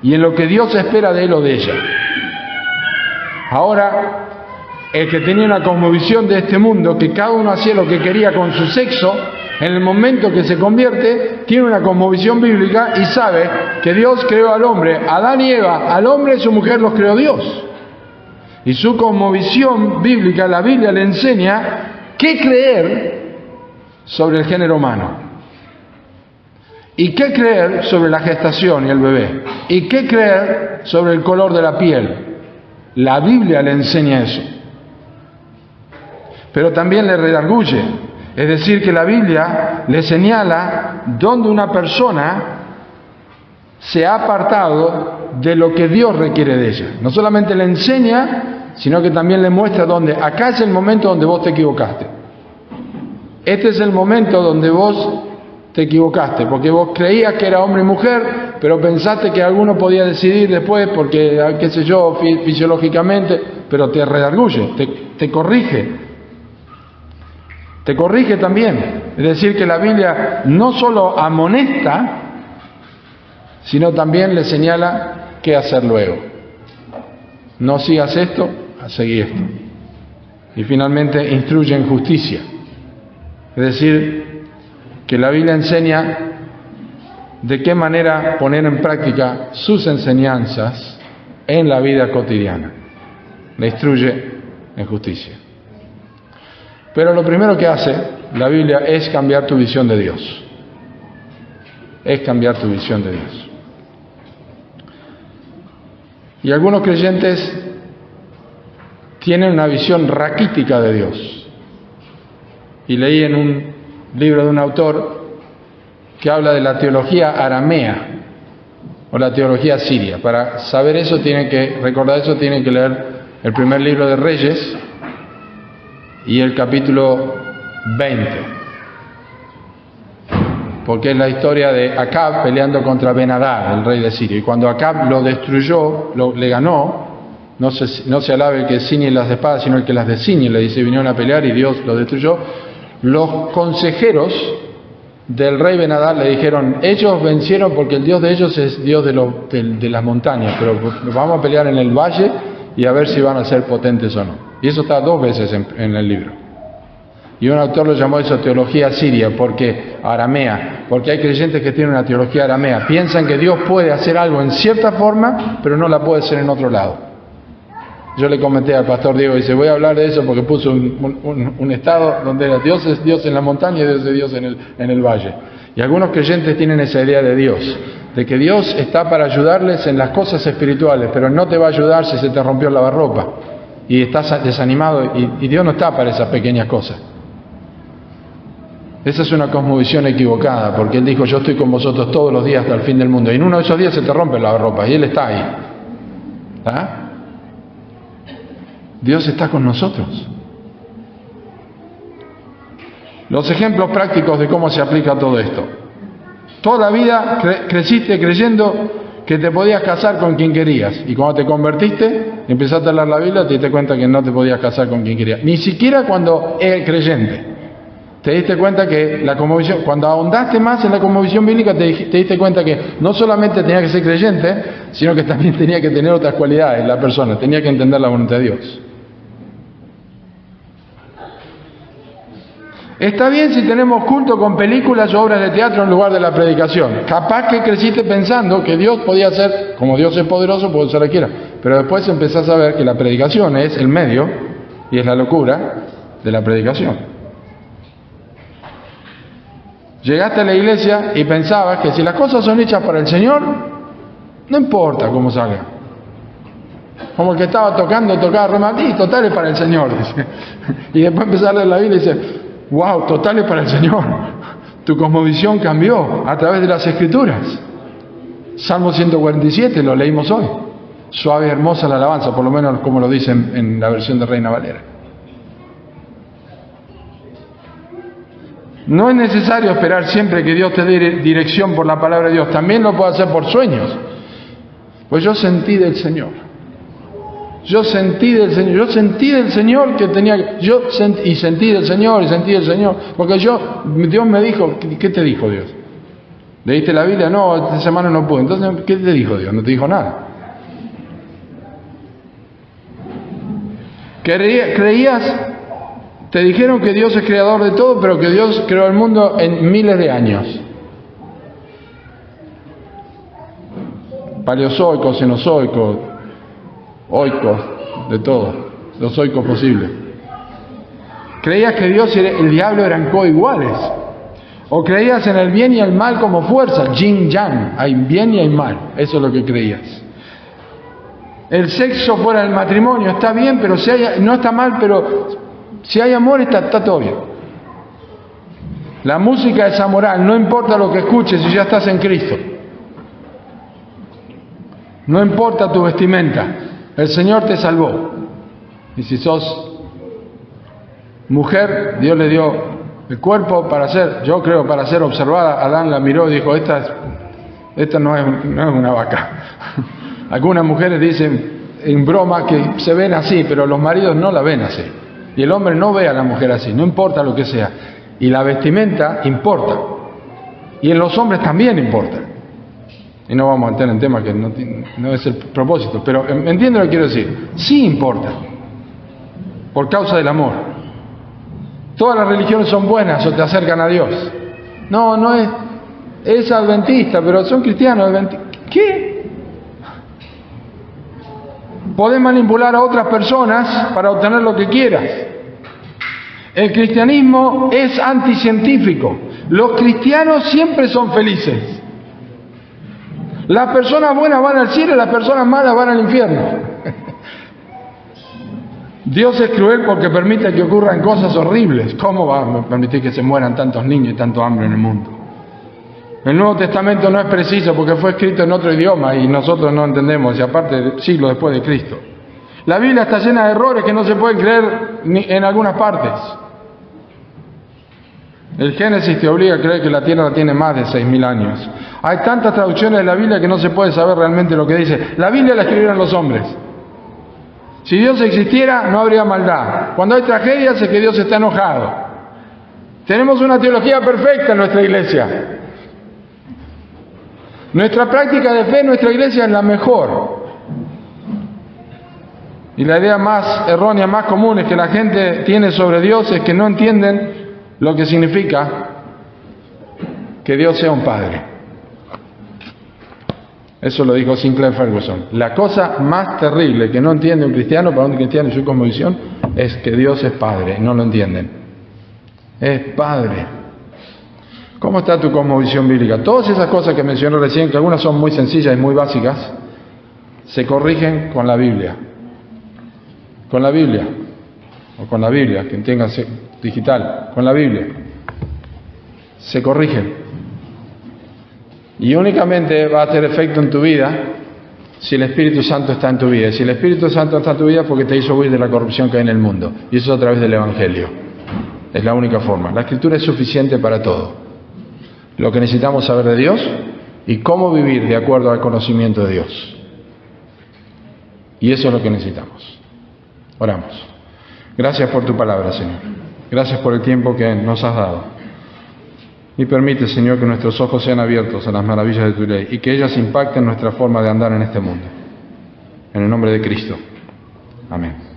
y en lo que Dios espera de él o de ella. Ahora, el que tenía una cosmovisión de este mundo, que cada uno hacía lo que quería con su sexo, en el momento que se convierte, tiene una cosmovisión bíblica y sabe que Dios creó al hombre, Adán y Eva, al hombre y su mujer los creó Dios. Y su cosmovisión bíblica, la Biblia le enseña qué creer sobre el género humano. ¿Y qué creer sobre la gestación y el bebé? ¿Y qué creer sobre el color de la piel? La Biblia le enseña eso. Pero también le redarguye. Es decir, que la Biblia le señala donde una persona se ha apartado de lo que Dios requiere de ella. No solamente le enseña, sino que también le muestra dónde. Acá es el momento donde vos te equivocaste. Este es el momento donde vos te equivocaste, porque vos creías que era hombre y mujer, pero pensaste que alguno podía decidir después, porque, qué sé yo, fisiológicamente, pero te redarguye, te corrige. Te corrige también. Es decir, que la Biblia no solo amonesta, sino también le señala qué hacer luego. No sigas esto, seguí esto. Y finalmente instruye en justicia. Es decir, que la Biblia enseña de qué manera poner en práctica sus enseñanzas en la vida cotidiana. Le instruye en justicia. Pero lo primero que hace la Biblia es cambiar tu visión de Dios. Es cambiar tu visión de Dios. Y algunos creyentes tienen una visión raquítica de Dios. Y leí en un libro de un autor que habla de la teología aramea o la teología siria. Para saber eso, recordar eso, tienen que leer el primer libro de Reyes y el capítulo 20, porque es la historia de Acab peleando contra Ben-Hadad, el rey de Siria. Y cuando Acab lo destruyó, le ganó, no se alabe el que ciñe las espadas, sino el que las desciñe, le dice, vinieron a pelear y Dios lo destruyó. Los consejeros del rey Ben-Hadad le dijeron, ellos vencieron porque el Dios de ellos es Dios de las montañas, pero vamos a pelear en el valle y a ver si van a ser potentes o no. Y eso está 2 veces en el libro. Y un autor lo llamó eso teología siria, aramea, porque hay creyentes que tienen una teología aramea. Piensan que Dios puede hacer algo en cierta forma, pero no la puede hacer en otro lado. Yo le comenté al pastor Diego, dice, voy a hablar de eso porque puso un estado donde era Dios es Dios en la montaña y Dios es Dios en el valle. Y algunos creyentes tienen esa idea de Dios, de que Dios está para ayudarles en las cosas espirituales, pero no te va a ayudar si se te rompió el lavarropa y estás desanimado, y Dios no está para esas pequeñas cosas. Esa es una cosmovisión equivocada, porque Él dijo, yo estoy con vosotros todos los días hasta el fin del mundo, y en uno de esos días se te rompe el lavarropa y Él está ahí. ¿Ah? Dios está con nosotros. Los ejemplos prácticos de cómo se aplica todo esto. Toda la vida creciste creyendo que te podías casar con quien querías, y cuando te convertiste, empezaste a leer la Biblia, te diste cuenta que no te podías casar con quien querías, ni siquiera cuando eres creyente. Te diste cuenta que la cosmovisión, cuando ahondaste más en la cosmovisión bíblica, te diste cuenta que no solamente tenía que ser creyente, sino que también tenía que tener otras cualidades la persona, tenía que entender la voluntad de Dios. Está bien si tenemos culto con películas o obras de teatro en lugar de la predicación. Capaz que creciste pensando que Dios podía hacer, como Dios es poderoso, puede hacer lo que quiera. Pero después empezás a ver que la predicación es el medio y es la locura de la predicación. Llegaste a la iglesia y pensabas que si las cosas son hechas para el Señor, no importa cómo salga. Como el que estaba tocaba Roma, y total es para el Señor, dice. Y después empezar a leer la Biblia y dice, wow, total es para el Señor. Tu cosmovisión cambió a través de las Escrituras. Salmo 147, lo leímos hoy. Suave y hermosa la alabanza, por lo menos como lo dice en la versión de Reina Valera. No es necesario esperar siempre que Dios te dé dirección por la palabra de Dios. También lo puede hacer por sueños. Pues yo sentí del Señor. Yo sentí del Señor que tenía, sentí del Señor, porque Dios me dijo, ¿qué te dijo Dios? ¿Leíste la Biblia? No, esta semana no pude. Entonces, ¿qué te dijo Dios? No te dijo nada. Creías, te dijeron que Dios es creador de todo, pero que Dios creó el mundo en miles de años. Paleozoico, cenozoico, oicos, de todo, los oicos posibles. Creías que Dios y el diablo eran coiguales. O creías en el bien y el mal como fuerza, yin yang, hay bien y hay mal, eso es lo que creías. El sexo fuera del matrimonio está bien, pero no está mal, pero si hay amor está todo bien. La música es amoral, no importa lo que escuches si ya estás en Cristo. No importa tu vestimenta, el Señor te salvó. Y si sos mujer, Dios le dio el cuerpo para ser observada. Adán la miró y dijo, esta no es una vaca. Algunas mujeres dicen en broma que se ven así, pero los maridos no la ven así. Y el hombre no ve a la mujer así, no importa lo que sea. Y la vestimenta importa. Y en los hombres también importa. Y no vamos a entrar en temas que no es el propósito, pero entiendo lo que quiero decir. Sí importa. Por causa del amor. Todas las religiones son buenas o te acercan a Dios. No es adventista, pero son cristianos adventistas. ¿Qué? Podés manipular a otras personas para obtener lo que quieras. El cristianismo es anticientífico. Los cristianos siempre son felices. Las personas buenas van al cielo y las personas malas van al infierno. Dios es cruel porque permite que ocurran cosas horribles. ¿Cómo va a permitir que se mueran tantos niños y tanto hambre en el mundo? El Nuevo Testamento no es preciso porque fue escrito en otro idioma y nosotros no entendemos, y aparte siglos después de Cristo. La Biblia está llena de errores que no se pueden creer en algunas partes. El Génesis te obliga a creer que la Tierra tiene más de 6.000 años. Hay tantas traducciones de la Biblia que no se puede saber realmente lo que dice. La Biblia la escribieron los hombres. Si Dios existiera, no habría maldad. Cuando hay tragedias es que Dios está enojado. Tenemos una teología perfecta en nuestra iglesia. Nuestra práctica de fe en nuestra iglesia es la mejor. Y la idea más errónea, más común es que la gente tiene sobre Dios es que no entienden lo que significa que Dios sea un padre. Eso lo dijo Sinclair Ferguson. La cosa más terrible que no entiende un cristiano, para un cristiano y su cosmovisión, es que Dios es padre. No lo entienden. Es padre. ¿Cómo está tu cosmovisión bíblica? Todas esas cosas que mencioné recién, que algunas son muy sencillas y muy básicas, se corrigen con la Biblia. Con la Biblia. O con la Biblia, quien tenga digital. Con la Biblia. Se corrigen. Y únicamente va a tener efecto en tu vida si el Espíritu Santo está en tu vida. Y si el Espíritu Santo está en tu vida es porque te hizo huir de la corrupción que hay en el mundo. Y eso es a través del Evangelio. Es la única forma. La Escritura es suficiente para todo. Lo que necesitamos saber de Dios y cómo vivir de acuerdo al conocimiento de Dios. Y eso es lo que necesitamos. Oramos. Gracias por tu palabra, Señor. Gracias por el tiempo que nos has dado. Y permite, Señor, que nuestros ojos sean abiertos a las maravillas de tu ley y que ellas impacten nuestra forma de andar en este mundo. En el nombre de Cristo. Amén.